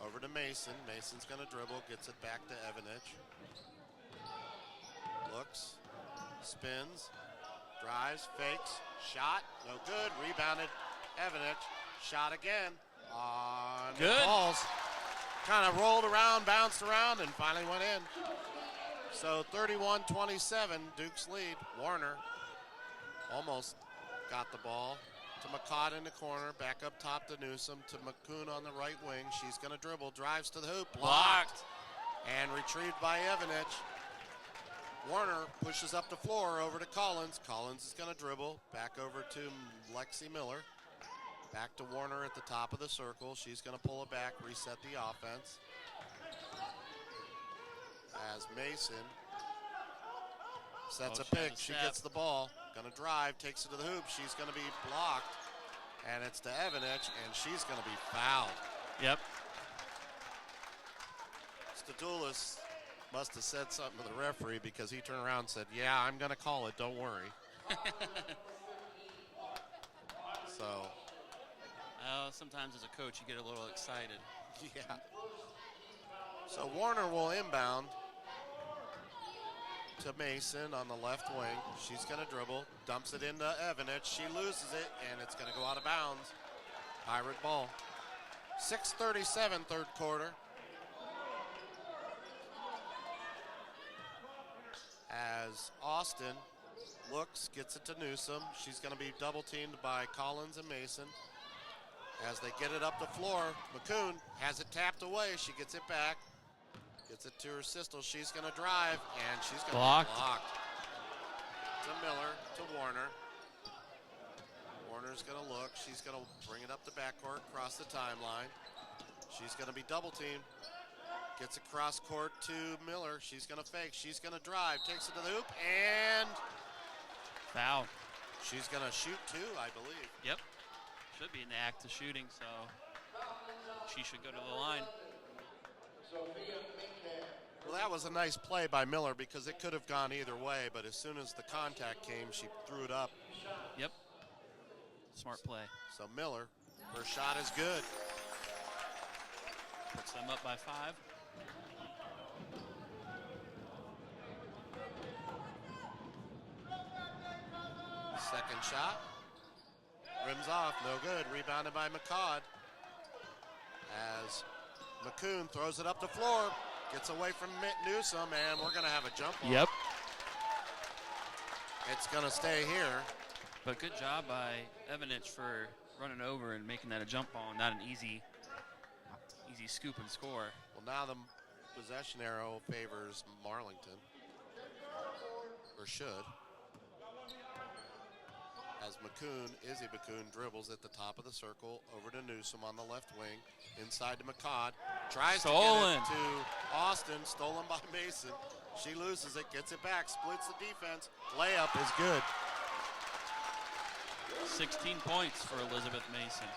Over to Mason. Mason's going to dribble. Gets it back to Evanich. Looks. Spins. Drives. Fakes. Shot. No good. Rebounded. Evanich. Shot again. On good. Balls. Kind of rolled around, bounced around, and finally went in. So 31-27, Dukes lead. Warner almost got the ball to McCott in the corner. Back up top to Newsom, to McCoon on the right wing. She's going to dribble, drives to the hoop. Blocked. And retrieved by Evanich. Warner pushes up the floor over to Collins. Collins is going to dribble. Back over to Lexi Miller. Back to Warner at the top of the circle. She's going to pull it back, reset the offense. As Mason sets a pick. She gets the ball. Going to drive, takes it to the hoop. She's going to be blocked. And it's to Evanich, and she's going to be fouled. Yep. Stadoulis must have said something to the referee because he turned around and said, yeah, I'm going to call it, don't worry. So. Sometimes as a coach you get a little excited. Yeah. So Warner will inbound to Mason on the left wing. She's going to dribble, dumps it into Evanich. She loses it, and it's going to go out of bounds. Pirate ball. 6:37 third quarter. As Austin looks, gets it to Newsom. She's going to be double teamed by Collins and Mason. As they get it up the floor, McCoon has it tapped away. She gets it back. Gets it to her sister. She's going to drive, and she's going to be blocked. To Miller, to Warner. Warner's going to look. She's going to bring it up the backcourt, across the timeline. She's going to be double teamed. Gets across court to Miller. She's going to fake. She's going to drive. Takes it to the hoop, and foul. She's going to shoot two, I believe. Yep. Should be in the act of shooting, so she should go to the line. Well, that was a nice play by Miller because it could have gone either way, but as soon as the contact came, she threw it up. Yep. Smart play. So Miller, her shot is good. Puts them up by 5. Second shot. Rims off, no good. Rebounded by McCod. As McCoon throws it up the floor, gets away from Newsom, and we're going to have a jump ball. Yep. It's going to stay here. But good job by Evanich for running over and making that a jump ball, not an easy scoop and score. Well, now the possession arrow favors Marlington, or should. As Izzy McCoon dribbles at the top of the circle over to Newsom on the left wing, inside to McCod. Tries to get it to Austin, stolen by Mason. She loses it, gets it back, splits the defense. Layup is good. 16 points for Elizabeth Mason.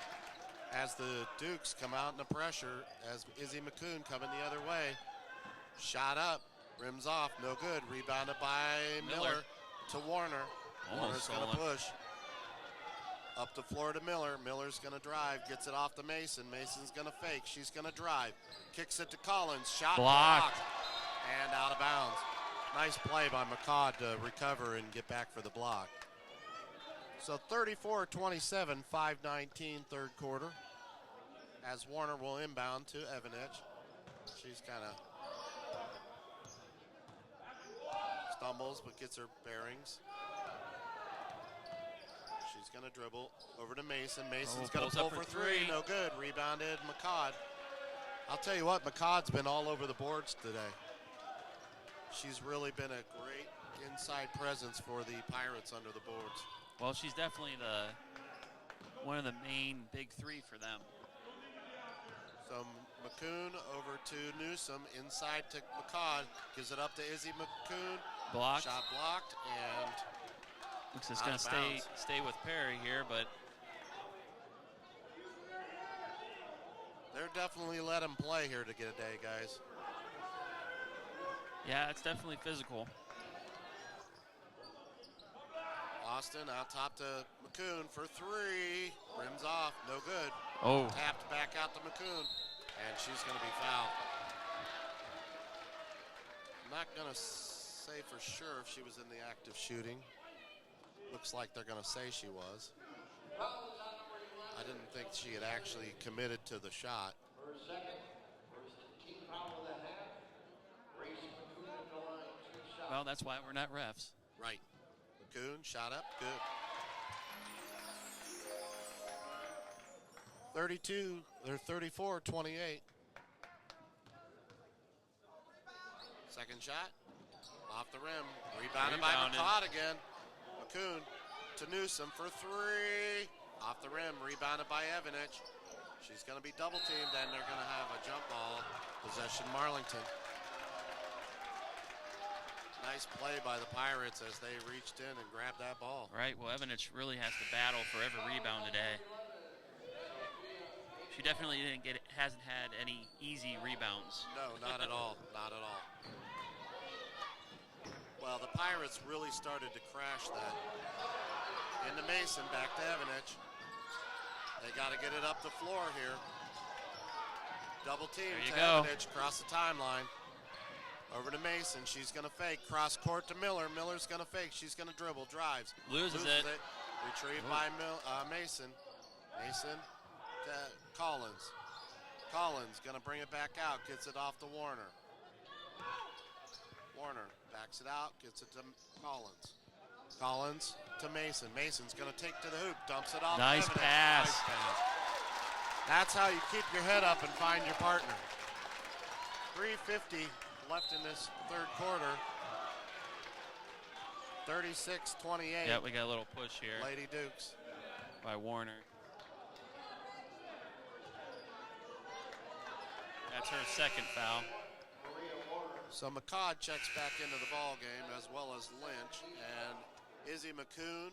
As the Dukes come out in the pressure, as Izzy McCoon coming the other way. Shot up, rims off, no good. Rebounded by Miller to Warner. Warner's going to push. Up the floor to Miller. Miller's going to drive. Gets it off to Mason. Mason's going to fake. She's going to drive. Kicks it to Collins. Shot blocked. And out of bounds. Nice play by McCod to recover and get back for the block. So 34-27, 5:19 third quarter. As Warner will inbound to Evanich. She's kind of stumbles but gets her bearings. She's going to dribble over to Mason. Mason's going to pull for three. No good. Rebounded McCod. I'll tell you what, McCod's been all over the boards today. She's really been a great inside presence for the Pirates under the boards. Well, she's definitely one of the main big three for them. So McCoon over to Newsom, inside to McCod, gives it up to Izzy McCoon. Blocked. Shot blocked, and looks like it's going to stay with Perry here, but they're definitely let him play here to get a day, guys. Yeah, it's definitely physical. Austin out top to McCoon for three. Rims off, no good. Oh. Tapped back out to McCoon, and she's going to be fouled. I'm not going to say for sure if she was in the act of shooting. Looks like they're going to say she was. I didn't think she had actually committed to the shot. Well, that's why we're not refs. Right. McCoon, shot up, good. 34-28. Second shot, Off the rim. Rebounded by McCott again. McCoon to Newsom for three. Off the rim. Rebounded by Evanich. She's going to be double teamed, and they're going to have a jump ball. Possession Marlington. Nice play by the Pirates as they reached in and grabbed that ball. Right, well, Evanich really has to battle for every rebound today. She definitely hasn't had any easy rebounds. No, not at all, not at all. Well, the Pirates really started to crash that. Into Mason, back to Evanich. They got to get it up the floor here. Double team to Evanich across the timeline. Over to Mason. She's going to fake. Cross court to Miller. Miller's going to fake. She's going to dribble. Drives. Loses it. Retrieved by Mason. Mason to Collins. Collins going to bring it back out. Gets it off to Warner. Warner backs it out. Gets it to Collins. Collins to Mason. Mason's going to take to the hoop. Dumps it off. Nice pass. Nice pass. That's how you keep your head up and find your partner. 3:50 left in this third quarter. 36-28. Yeah, we got a little push here. Lady Dukes. By Warner. That's her second foul. So McCod checks back into the ball game, as well as Lynch. And Izzy McCoon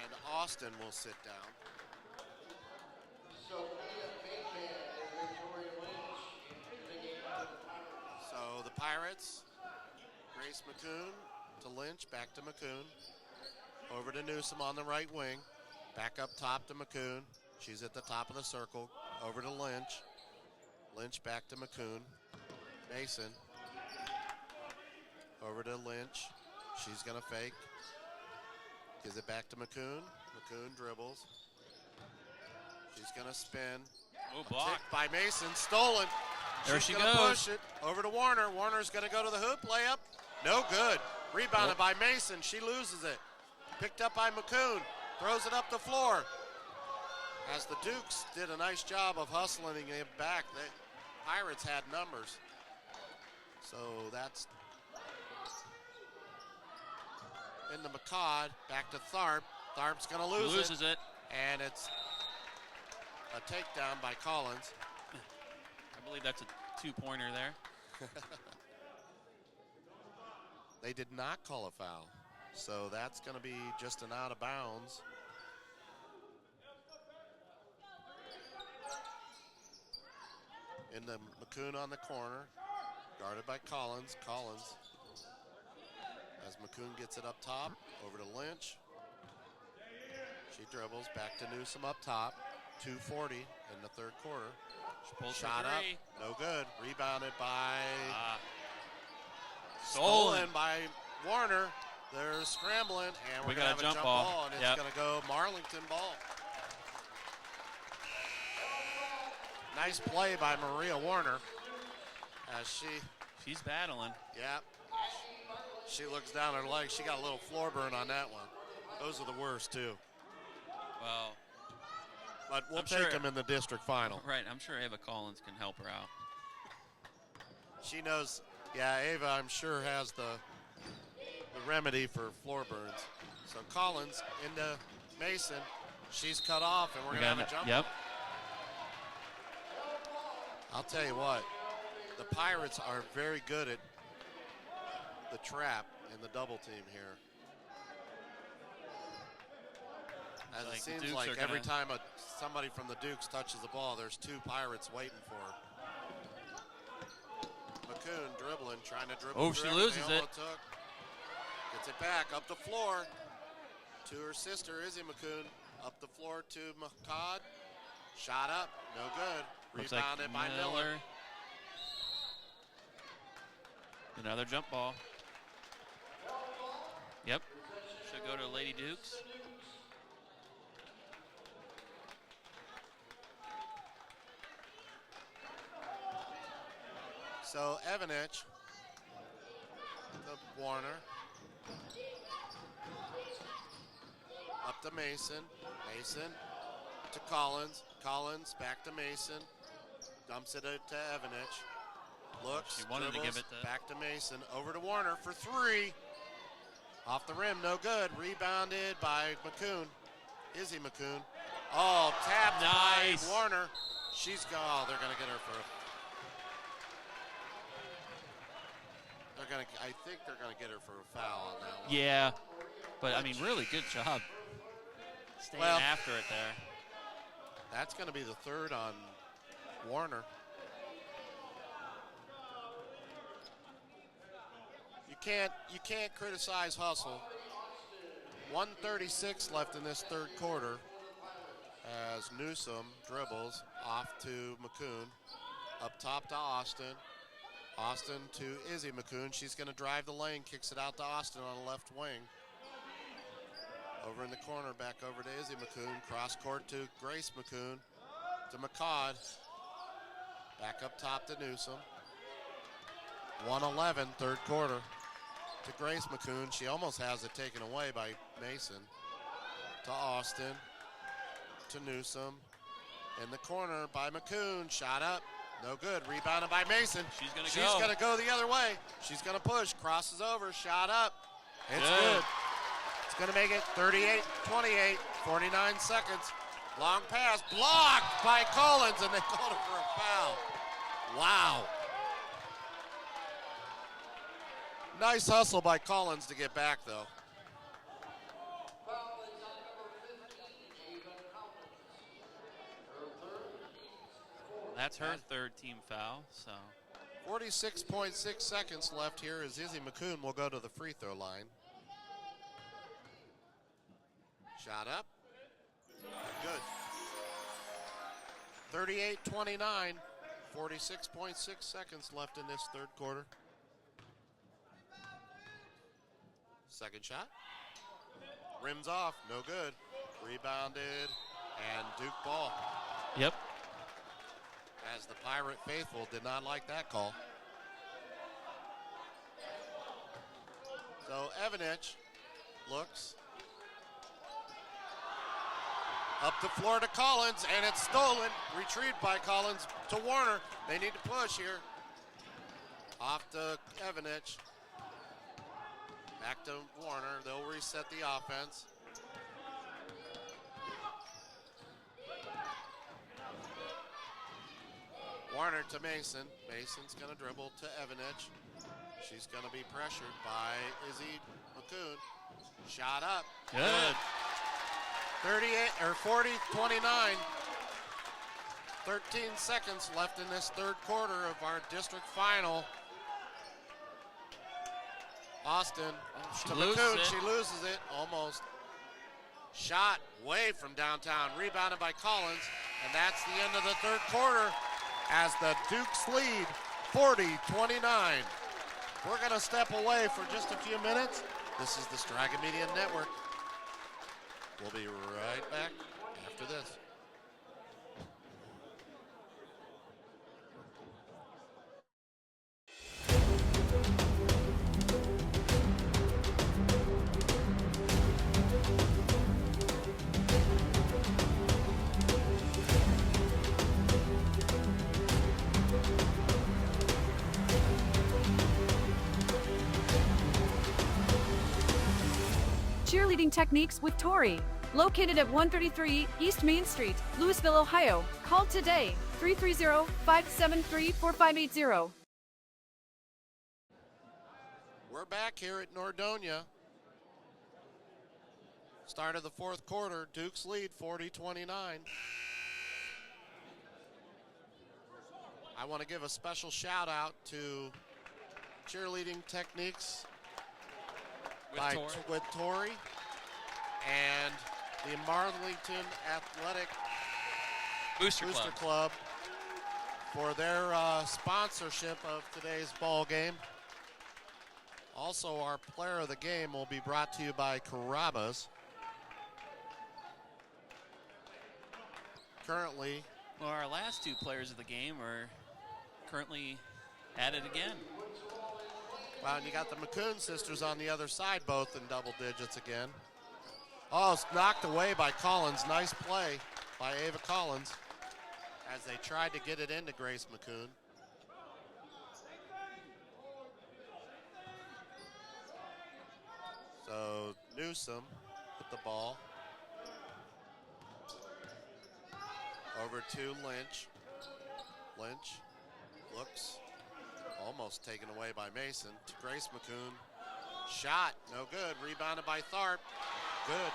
and Austin will sit down. So the Pirates, Grace McCoon to Lynch, back to McCoon. Over to Newsom on the right wing. Back up top to McCoon. She's at the top of the circle. Over to Lynch. Lynch back to McCoon. Mason. Over to Lynch. She's going to fake. Gives it back to McCoon. McCoon dribbles. She's going to spin. Oh, block. Tipped by Mason. Stolen. There She's she gonna goes. Push it over to Warner. Warner's going to go to the hoop. Layup. No good. Rebounded by Mason. She loses it. Picked up by McCoon. Throws it up the floor. As the Dukes did a nice job of hustling it back. The Pirates had numbers. So that's into McCod. Back to Tharp. Tharp's going to loses it. And it's a takedown by Collins. I believe that's a two-pointer there. They did not call a foul. So that's going to be just an out of bounds. Into McCoon on the corner. Guarded by Collins. Collins. As McCoon gets it up top. Over to Lynch. She dribbles back to Newsom up top. 2:40 in the third quarter. Shot up, no good. Rebounded by stolen by Warner. They're scrambling, and we're gonna have a jump ball, and it's gonna go Marlington ball. Nice play by Maria Warner, as she's battling. Yeah, she looks down her legs. She got a little floor burn on that one. Those are the worst too. Well. But we'll take them in the district final. Right, I'm sure Ava Collins can help her out. She knows, yeah, Ava, I'm sure, has the remedy for floor burns. So Collins into Mason. She's cut off, and we're going to have a jump. Yep. I'll tell you what, the Pirates are very good at the trap and the double team here. As it seems like every time somebody from the Dukes touches the ball, there's two Pirates waiting for her. McCoon dribbling, trying to dribble. Oh, she loses it. Gets it back up the floor to her sister, Izzy McCoon. Up the floor to McCod. Shot up, no good. Rebounded by Miller. Another jump ball. Yep. Should go to Lady Dukes. So Evanich to Warner. Up to Mason. Mason to Collins. Collins back to Mason. Dumps it to Evanich. Looks, She wanted to dribbles, give it to- back to Mason, over to Warner for three. Off the rim, no good. Rebounded by McCoon. Izzy McCoon. Oh, tapped Nice. by Warner. She's gone. Oh, they're going to get her for. I think they're going to get her for a foul on that one. Yeah, but I mean, really good job staying after it there. That's going to be the third on Warner. You can't criticize hustle. 1:36 left in this third quarter as Newsom dribbles off to McCoon. Up top to Austin. Austin to Izzy McCoon. She's going to drive the lane, kicks it out to Austin on the left wing. Over in the corner, back over to Izzy McCoon. Cross court to Grace McCoon. To McCod. Back up top to Newsom. 1:11, third quarter. To Grace McCoon. She almost has it taken away by Mason. To Austin. To Newsom. In the corner by McCoon. Shot up. No good. Rebounded by Mason. She's going to She's go. going to go the other way. She's going to push. Crosses over. Shot up. It's Good. good. It's going to make it 38-28. 49 seconds. Long pass. Blocked by Collins, and they called it for a foul. Wow. Nice hustle by Collins to get back, though. Foul is on number 15, Ava Collins. Her third. That's her third team foul. So 46.6 seconds left here as Izzy McCoon will go to the free throw line. Shot up. Good. 38-29. 46.6 seconds left in this third quarter. Second shot. Rims off. No good. Rebounded. And Duke ball. yep. As the Pirate faithful did not like that call. So Evanich looks. Up the floor to Collins, and it's stolen. Retrieved by Collins to Warner. They need to push here. Off to Evanich. Back to Warner. They'll reset the offense. Warner to Mason. Mason's going to dribble to Evanich. She's going to be pressured by Izzy McCoon. Shot up. Good. 40-29. 13 seconds left in this third quarter of our district final. Austin she to loses McCoon. it. She loses it almost. Shot way from downtown. Rebounded by Collins. And that's the end of the third quarter as the Dukes lead 40-29. We're going to step away for just a few minutes. This is the Strega Media Network. We'll be right back after this. Cheerleading techniques with Tori. Located at 133 East Main Street, Louisville, Ohio. Call today, 330-573-4580. We're back here at Nordonia. Start of the fourth quarter, Dukes lead 40-29. I want to give a special shout out to Cheerleading Techniques with Tori and the Marlington Athletic Booster Club for their sponsorship of today's ball game. Also, our player of the game will be brought to you by Carrabba's. Currently, Well, our last two players of the game are currently at it again. wow, and you got the McCoon sisters on the other side, both in double digits again. Oh, it's knocked away by Collins. Nice play by Ava Collins as they tried to get it into Grace McCoon. So Newsom with the ball. Over to Lynch. Lynch looks almost taken away by Mason to Grace McCoon. Shot, no good. Rebounded by Tharp. Good.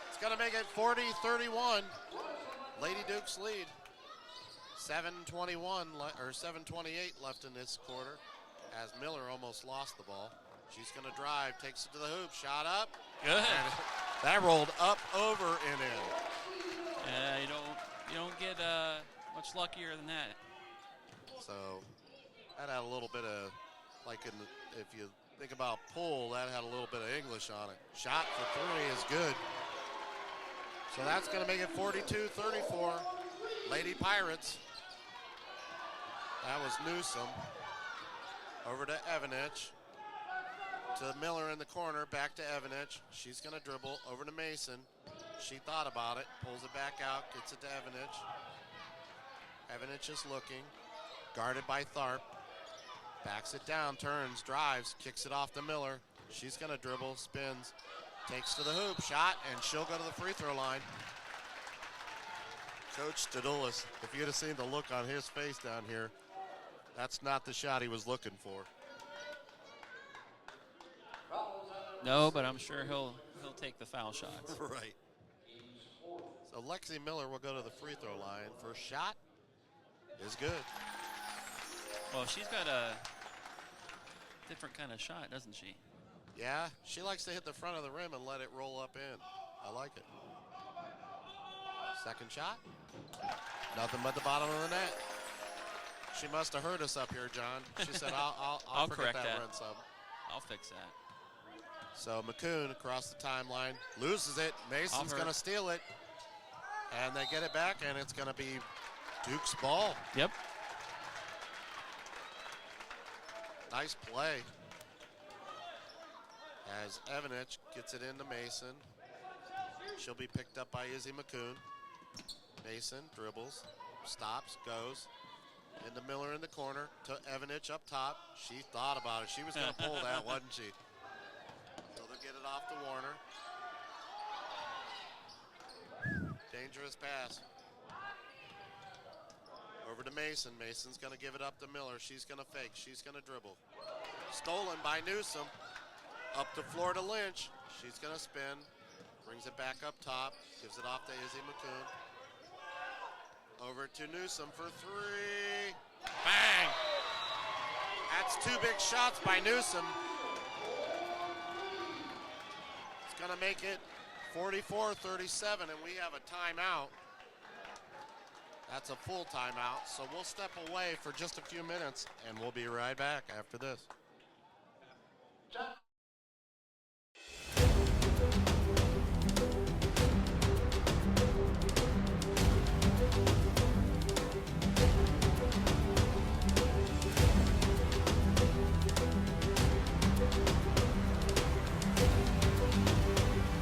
It's going to make it 40-31. Lady Dukes lead. 7:21 or 7:28 left in this quarter as Miller almost lost the ball. She's going to drive, takes it to the hoop, shot up. Good. And that rolled up, over, and in. Yeah, you don't get much luckier than that. So that had a little bit of, like if you think about pull, that had a little bit of English on it. Shot for three is good. So that's going to make it 42-34. Lady Pirates. That was Newsom. Over to Evanich. To Miller in the corner, back to Evanich. She's going to dribble over to Mason. She thought about it, pulls it back out, gets it to Evanich. Evanich is looking, guarded by Tharp. Backs it down, turns, drives, kicks it off to Miller. She's going to dribble, spins, takes to the hoop, shot, and she'll go to the free throw line. Coach Stadulis, if you'd have seen the look on his face down here, that's not the shot he was looking for. No, but I'm sure he'll take the foul shots. Right. So Lexi Miller will go to the free throw line. First shot is good. Well, she's got a different kind of shot, doesn't she? Yeah, she likes to hit the front of the rim and let it roll up in. I like it. Second shot. Nothing but the bottom of the net. She must have heard us up here, John. She said, I'll correct that that. run sub. I'll fix that. So McCoon across the timeline, loses it. Mason's going to steal it. And they get it back, and it's going to be Duke's ball. Yep. Nice play. As Evanich gets it into Mason. She'll be picked up by Izzy McCoon. Mason dribbles, stops, goes. Into Miller in the corner to Evanich up top. She thought about it. She was going to pull that, wasn't she? So they'll get it off to Warner. Dangerous pass. Over to Mason. Mason's going to give it up to Miller. She's going to fake. She's going to dribble. Stolen by Newsom. Up the floor to Lynch. She's going to spin. Brings it back up top. Gives it off to Izzy McCoon. Over to Newsom for three. Bang! That's two big shots by Newsom. It's going to make it 44-37, and we have a timeout. That's a full timeout, so we'll step away for just a few minutes, and we'll be right back after this.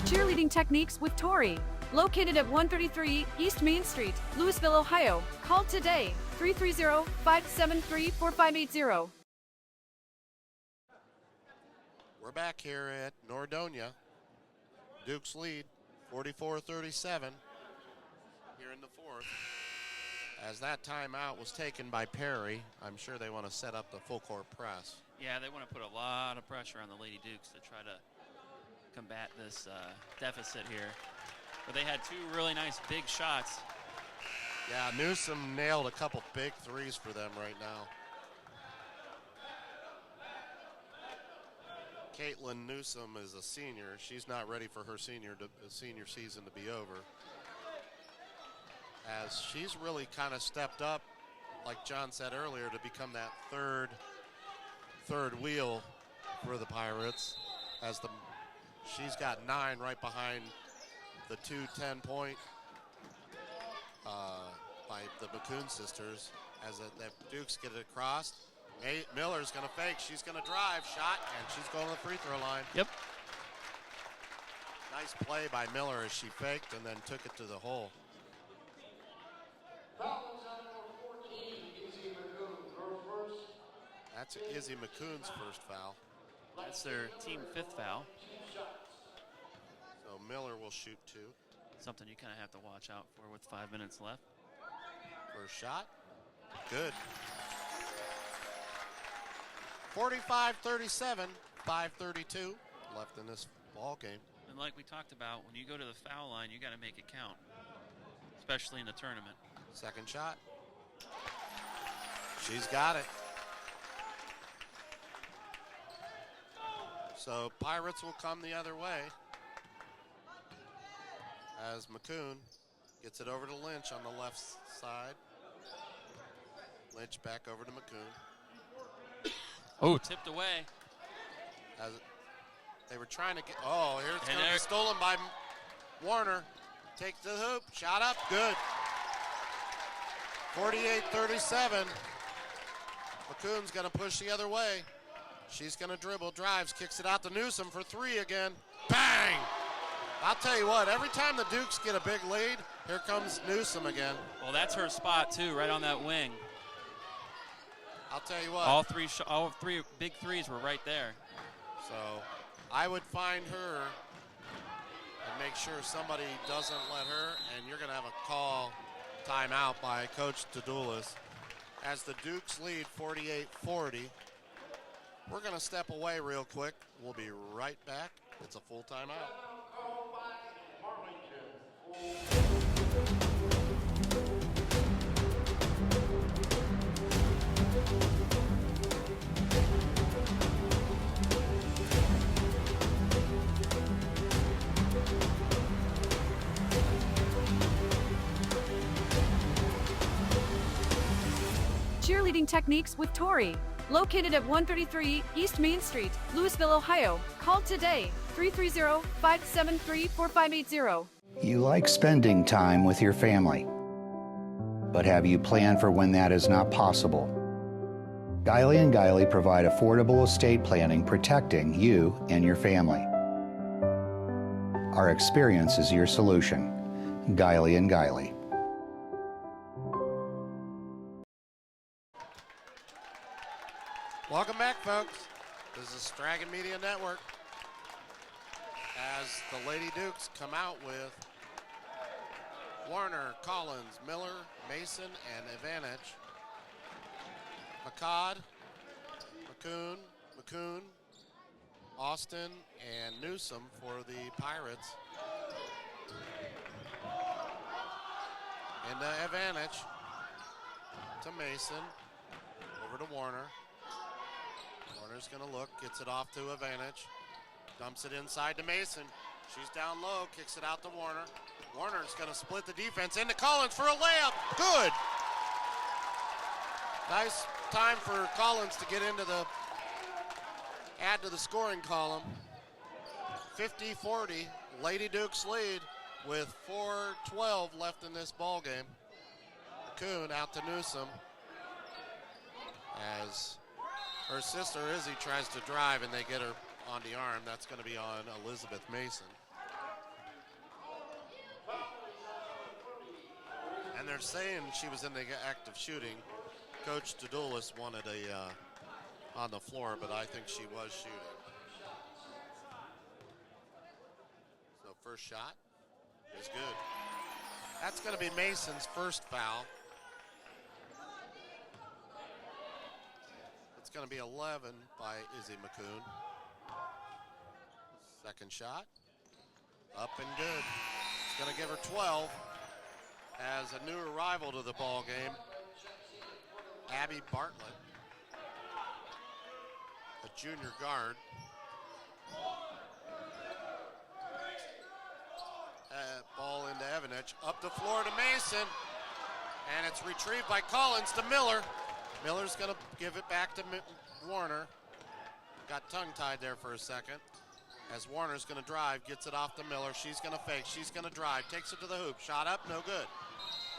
Cheerleading techniques with Tori. Located at 133 East Main Street, Louisville, Ohio. Call today, 330-573-4580. We're back here at Nordonia. Duke's lead, 44-37 here in the fourth. As that timeout was taken by Perry, I'm sure they want to set up the full court press. Yeah, they want to put a lot of pressure on the Lady Dukes to try to combat this deficit here. But they had two really nice big shots. Yeah, Newsom nailed a couple big threes for them right now. Caitlin Newsom is a senior. She's not ready for her senior season to be over. As she's really kind of stepped up, like John said earlier, to become that third wheel for the Pirates. She's got 9 right behind the 2 10-point by the McCoon sisters. As the Dukes get it across, Miller's going to fake. She's going to drive, shot, and she's going to the free throw line. Yep. Nice play by Miller as she faked and then took it to the hole. That's Izzy McCoon's first foul. That's their team 5th foul. So Miller will shoot 2. Something you kind of have to watch out for with 5 minutes left. First shot. Good. 45-37, 5:32 left in this ball game. And like we talked about, when you go to the foul line, you got to make it count, especially in the tournament. Second shot. She's got it. So Pirates will come the other way as McCoon gets it over to Lynch on the left side. Lynch back over to McCoon. Oh, tipped away. As they were trying to get, here's going to be stolen by Warner. Take the hoop, shot up, good. 48-37. McCoon's going to push the other way. She's going to dribble, drives, kicks it out to Newsom for 3 again. Bang! I'll tell you what, every time the Dukes get a big lead, here comes Newsom again. Well, that's her spot, too, right on that wing. I'll tell you what. All three big threes were right there. So I would find her and make sure somebody doesn't let her, and you're going to have a call timeout by Coach Tadulis. As the Dukes lead 48-40, we're going to step away real quick. We'll be right back. It's a full timeout. Cheerleading techniques with Tori. Located at 133 East Main Street, Louisville, Ohio. Call today, 330-573-4580. You like spending time with your family, but have you planned for when that is not possible? Guiley & Guiley provide affordable estate planning protecting you and your family. Our experience is your solution. Guiley & Guiley. Welcome back, folks. This is Stragan Media Network. As the Lady Dukes come out with Warner, Collins, Miller, Mason, and Ivanich. McCod, McCoon, Austin, and Newsom for the Pirates. Into Ivanich, to Mason, over to Warner. Warner's going to look, gets it off to Ivanich. Dumps it inside to Mason. She's down low, kicks it out to Warner. Warner's going to split the defense into Collins for a layup. Good. Nice time for Collins to get into add to the scoring column. 50-40, Lady Dukes lead with 4:12 left in this ball game. McCoon out to Newsom as her sister Izzy tries to drive and they get her on the arm. That's going to be on Elizabeth Mason. And they're saying she was in the act of shooting. Coach Tadulis wanted a on the floor, but I think she was shooting. So first shot is good. That's going to be Mason's first foul. It's going to be 11 by Izzy McCoon. Second shot, up and good. It's going to give her 12 as a new arrival to the ball game, Abby Bartlett, a junior guard. Ball into Ivanich, up the floor to Mason, and it's retrieved by Collins to Miller. Miller's going to give it back to Warner. Got tongue-tied there for a second. As Warner's going to drive, gets it off to Miller. She's going to fake, she's going to drive, takes it to the hoop. Shot up, no good.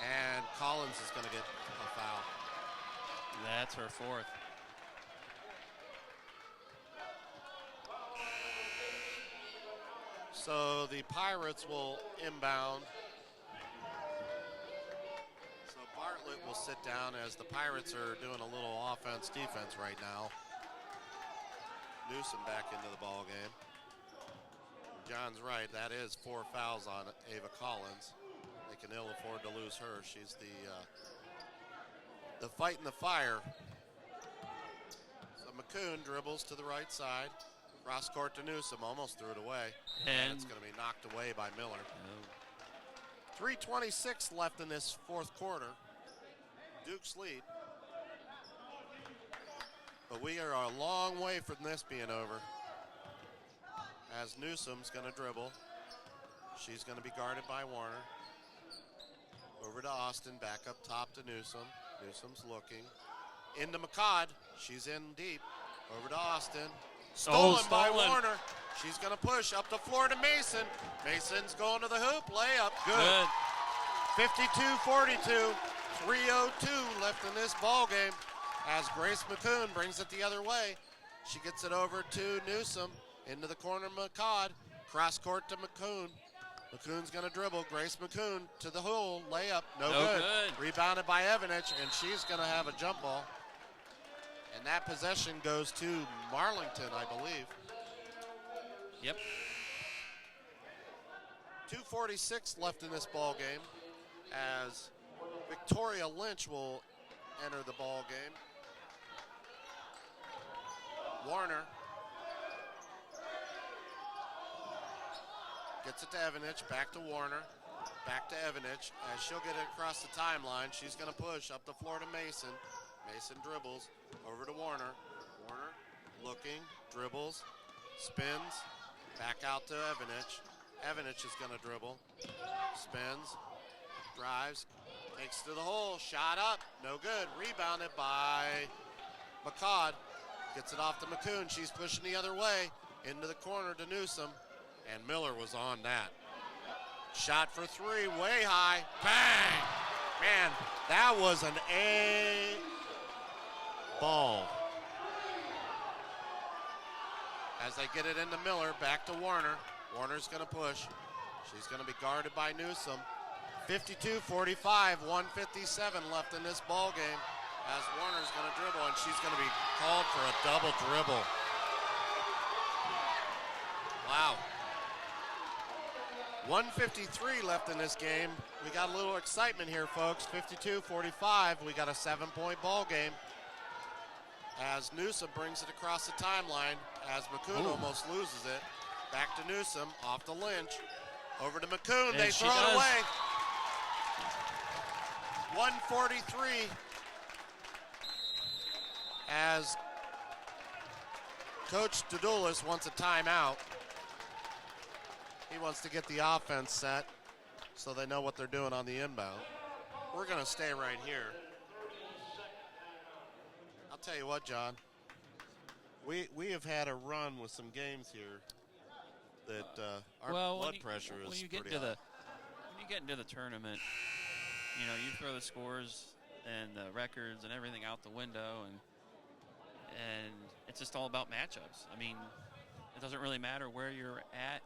And Collins is going to get a foul. That's her fourth. So the Pirates will inbound. So Bartlett will sit down as the Pirates are doing a little offense-defense right now. Newsom back into the ball game. John's right. That is 4 fouls on Ava Collins. They can ill afford to lose her. She's the fight in the fire. So McCoon dribbles to the right side. Cross court to Newsom. Almost threw it away. And it's going to be knocked away by Miller. 3:26 left in this fourth quarter. Duke's lead. But we are a long way from this being over. As Newsom's going to dribble. She's going to be guarded by Warner. Over to Austin, back up top to Newsom. Newsom's looking. Into McCod. She's in deep. Over to Austin. Stolen by Warner. She's going to push up the floor to Mason. Mason's going to the hoop. Layup. Good. 52-42. 3:02 left in this ball game. As Grace McCoon brings it the other way. She gets it over to Newsom. Into the corner, McCod. Cross court to McCoon. McCoon's going to dribble. Grace McCoon to the hole. Layup. No good. Rebounded by Evanich, and she's going to have a jump ball. And that possession goes to Marlington, I believe. Yep. 2:46 left in this ball game as Victoria Lynch will enter the ball game. Warner gets it to Evanich, back to Warner, back to Evanich. As she'll get it across the timeline, she's going to push up the floor to Mason. Mason dribbles over to Warner. Warner looking, dribbles, spins, back out to Evanich. Evanich is going to dribble, spins, drives, takes to the hole, shot up, no good. Rebounded by McCod. Gets it off to McCoon. She's pushing the other way into the corner to Newsom. And Miller was on that. Shot for three, way high. Bang! Man, that was an A ball. As they get it into Miller, back to Warner. Warner's going to push. She's going to be guarded by Newsom. 52-45, 1:57 left in this ball game. As Warner's going to dribble, and she's going to be called for a double dribble. Wow. 1:53 left in this game. We got a little excitement here, folks. 52-45. We got a 7-point ball game. As Newsom brings it across the timeline, as McCoon almost loses it. Back to Newsom, off to Lynch. Over to McCoon, And they throw it away. 1:43. As Coach Doudoulis wants a timeout. He wants to get the offense set so they know what they're doing on the inbound. We're going to stay right here. I'll tell you what, John. We have had a run with some games here that our blood pressure is pretty high. When you get into the tournament, you know, you throw the scores and the records and everything out the window, and it's just all about matchups. I mean, it doesn't really matter where you're at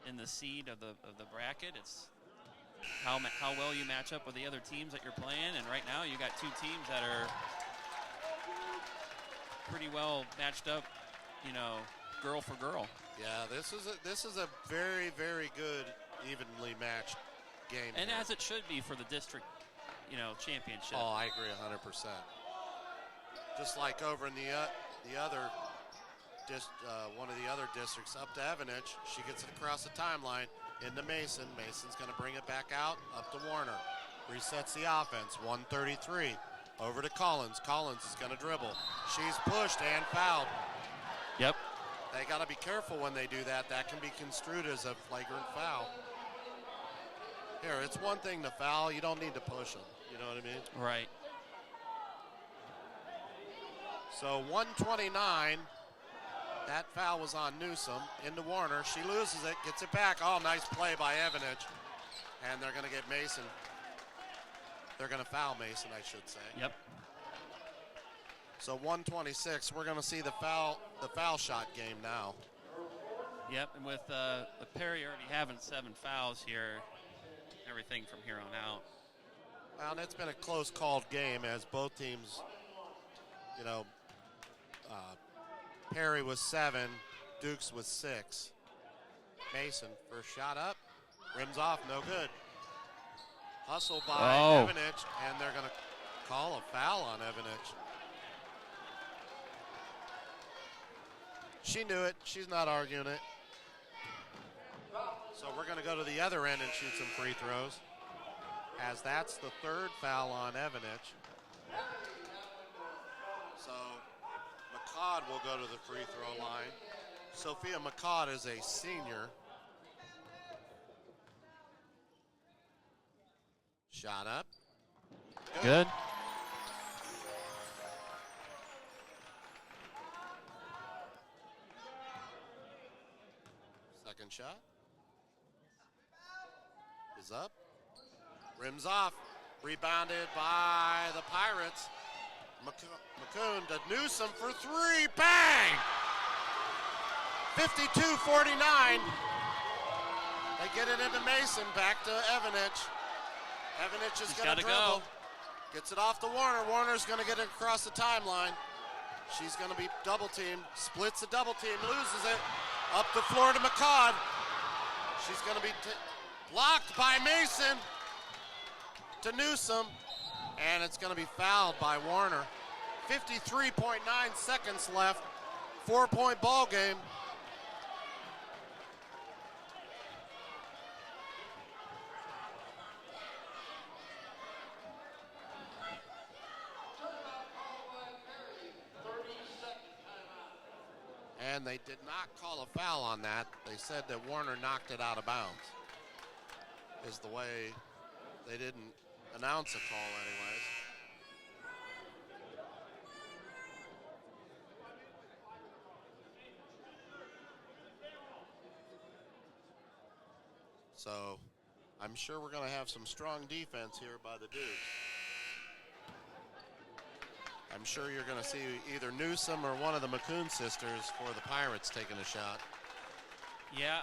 in the seed of the bracket. It's how well you match up with the other teams that you're playing. And right now, you got two teams that are pretty well matched up, you know, girl for girl. Yeah, this is a very, very good, evenly matched game. And here. as it should be for the district, you know, championship. Oh, I agree 100%. Just like over in the other one of the other districts, up to Evanich. She gets it across the timeline into Mason. Mason's going to bring it back out, up to Warner. Resets the offense, 1:33. Over to Collins. Collins is going to dribble. She's pushed and fouled. Yep. They got to be careful when they do that. That can be construed as a flagrant foul. Here, it's one thing to foul. You don't need to push them. You know what I mean? Right. So 1:29. That foul was on Newsom. Into Warner. She loses it. Gets it back. Oh, nice play by Evanich. And they're going to get Mason. They're going to foul Mason, I should say. Yep. So 1:26. We're going to see the foul shot game now. Yep. And with Perry already having 7 fouls here, everything from here on out. Well, and it's been a close called game as both teams, you know, Perry with 7, Dukes with 6. Mason, first shot up, rims off, no good. Hustle by Evanich, and they're going to call a foul on Evanich. She knew it, she's not arguing it. So we're going to go to the other end and shoot some free throws, as that's the 3rd foul on Evanich. So McCod will go to the free throw line. Sophia McCod is a senior. Shot up. Good. Second shot is up. Rims off. Rebounded by the Pirates. McCoon to Newsom for 3. Bang! 52-49. They get it into Mason. Back to Evanich. Evanich is going to dribble. Gets it off to Warner. Warner's going to get it across the timeline. She's going to be double teamed. Splits the double team. Loses it. Up the floor to McCod. She's going to be blocked by Mason to Newsom. And it's going to be fouled by Warner. 53.9 seconds left. 4-point ball game. And they did not call a foul on that. They said that Warner knocked it out of bounds. Is the way they didn't announce a call anyways. So I'm sure we're going to have some strong defense here by the Dukes. I'm sure you're going to see either Newsom or one of the McCoon sisters for the Pirates taking a shot. Yeah,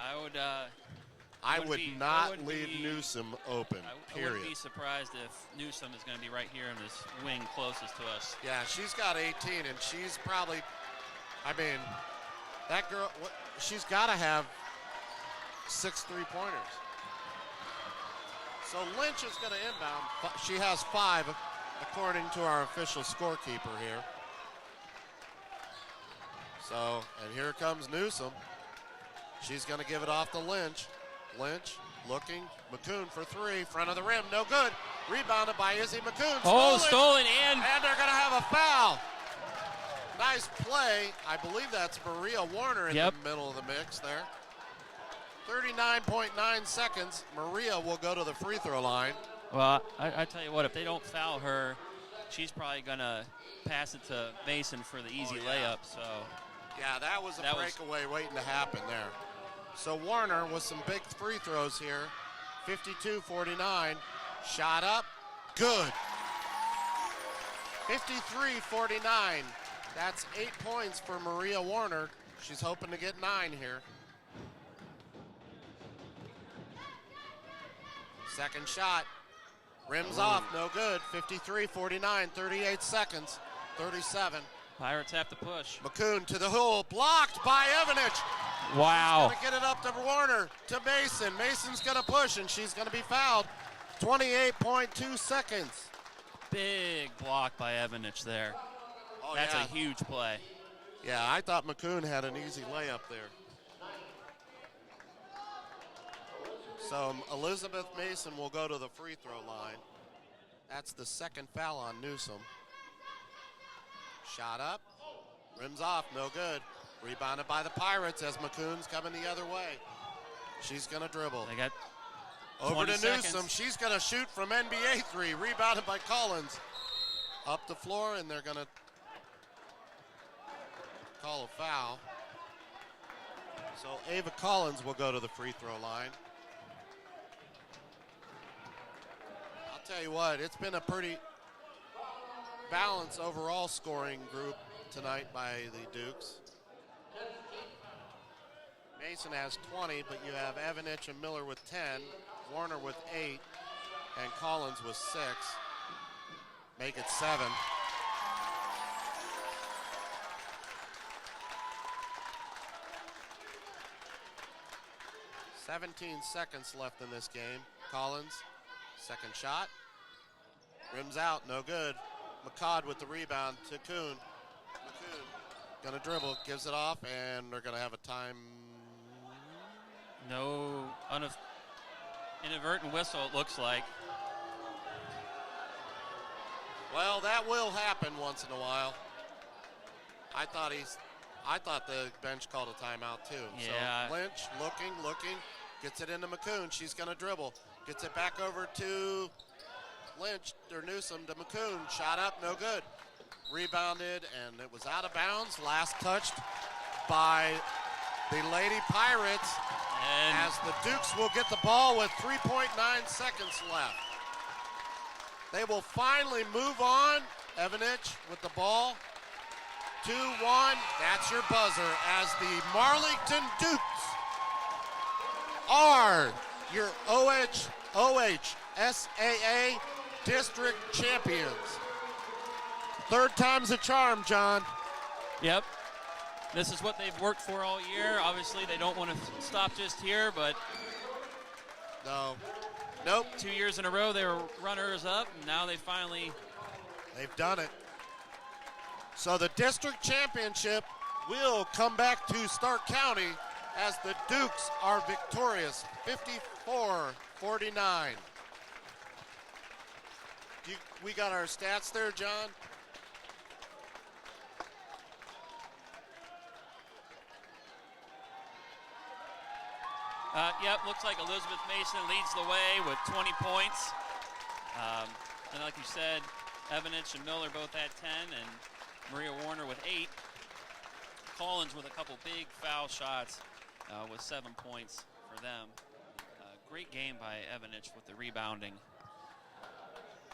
I would not leave Newsom open, period. I wouldn't be surprised if Newsom is going to be right here in this wing closest to us. Yeah, she's got 18, and she's probably, I mean, that girl, she's got to have 6 3-pointers. So Lynch is going to inbound. She has 5. According to our official scorekeeper here. So, and here comes Newsom. She's going to give it off to Lynch. Lynch looking. McCoon for 3. Front of the rim. No good. Rebounded by Izzy McCoon. Stolen and they're going to have a foul. Nice play. I believe that's Maria Warner in the middle of the mix there. 39.9 seconds. Maria will go to the free throw line. Well, I tell you what, if they don't foul her, she's probably going to pass it to Mason for the easy layup. So, yeah, that was a breakaway waiting to happen there. So Warner with some big free throws here. 52-49. Shot up. Good. 53-49. That's 8 points for Maria Warner. She's hoping to get 9 here. Second shot. Rims off, no good. 53-49, 38 seconds, 37. Pirates have to push. McCoon to the hole, blocked by Evanich. Wow. She's going to get it up to Warner, to Mason. Mason's going to push, and she's going to be fouled. 28.2 seconds. Big block by Evanich there. Oh, that's a huge play. Yeah, I thought McCoon had an easy layup there. So Elizabeth Mason will go to the free throw line. That's the second foul on Newsom. Shot up, rims off, no good. Rebounded by the Pirates as McCoon's coming the other way. She's gonna dribble. They got over to seconds. Newsom. She's gonna shoot from NBA 3. Rebounded by Collins. Up the floor, and they're gonna call a foul. So Ava Collins will go to the free throw line. I'll tell you what, it's been a pretty balanced overall scoring group tonight by the Dukes. Mason has 20, but you have Evanich and Miller with 10, Warner with 8, and Collins with 6. Make it 7. 17 seconds left in this game. Collins, second shot. Rims out, no good. McCod with the rebound to Kuhn. McCoon gonna dribble, gives it off, and they're gonna have a time. No inadvertent whistle, it looks like. Well, that will happen once in a while. I thought the bench called a timeout too. Yeah. So Lynch looking, gets it into McCoon. She's gonna dribble, gets it back over to Lynch or Newsom to McCoon. Shot up, no good. Rebounded, and it was out of bounds. Last touched by the Lady Pirates, And as the Dukes will get the ball with 3.9 seconds left. They will finally move on. Evanich with the ball. 2-1, that's your buzzer, as the Marlington Dukes are your OHSAA district champions. Third time's a charm, John. yep, this is what they've worked for all year. Obviously, they don't want to stop just here, but No. Nope. 2 years in a row they were runners up, and now They've done it. So the district championship will come back to Stark County as the Dukes are victorious, 54-49. We got our stats there, John? Yep, looks like Elizabeth Mason leads the way with 20 points. And like you said, Evanich and Miller both had 10, and Maria Warner with 8. Collins with a couple big foul shots with 7 points for them. Great game by Evanich with the rebounding.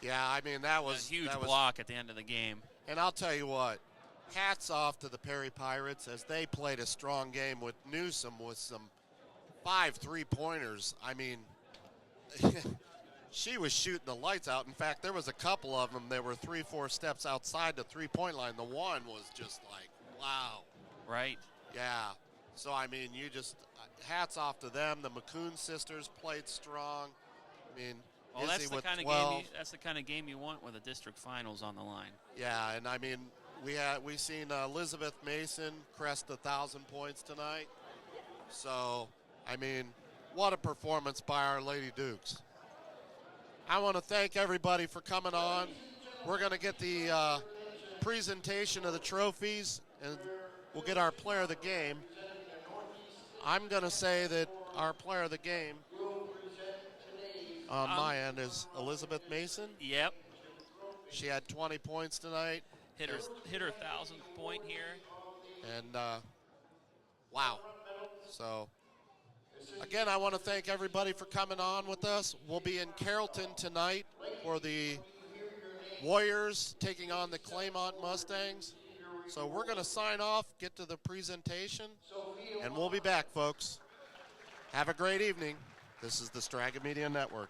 Yeah, I mean, that was a huge block at the end of the game. And I'll tell you what, hats off to the Perry Pirates as they played a strong game with Newsom with some 5 3-pointers. I mean, she was shooting the lights out. In fact, there was a couple of them that were 3-4 steps outside the three-point line. The one was just like, wow. Right. Yeah. So, I mean, you just, hats off to them. The McCoon sisters played strong. I mean, Well, Izzy that's the with kind of 12. game. That's the kind of game you want with the district finals on the line. Yeah, and I mean, we seen Elizabeth Mason crest 1,000 points tonight. So, I mean, what a performance by our Lady Dukes. I want to thank everybody for coming on. We're going to get the presentation of the trophies, and we'll get our player of the game. I'm going to say that our player of the game on my end is Elizabeth Mason. Yep. She had 20 points tonight. Hit her 1,000th point here. And wow. So again, I want to thank everybody for coming on with us. We'll be in Carrollton tonight for the Warriors taking on the Claymont Mustangs. So we're going to sign off, get to the presentation, and we'll be back, folks. Have a great evening. This is the Straga Media Network.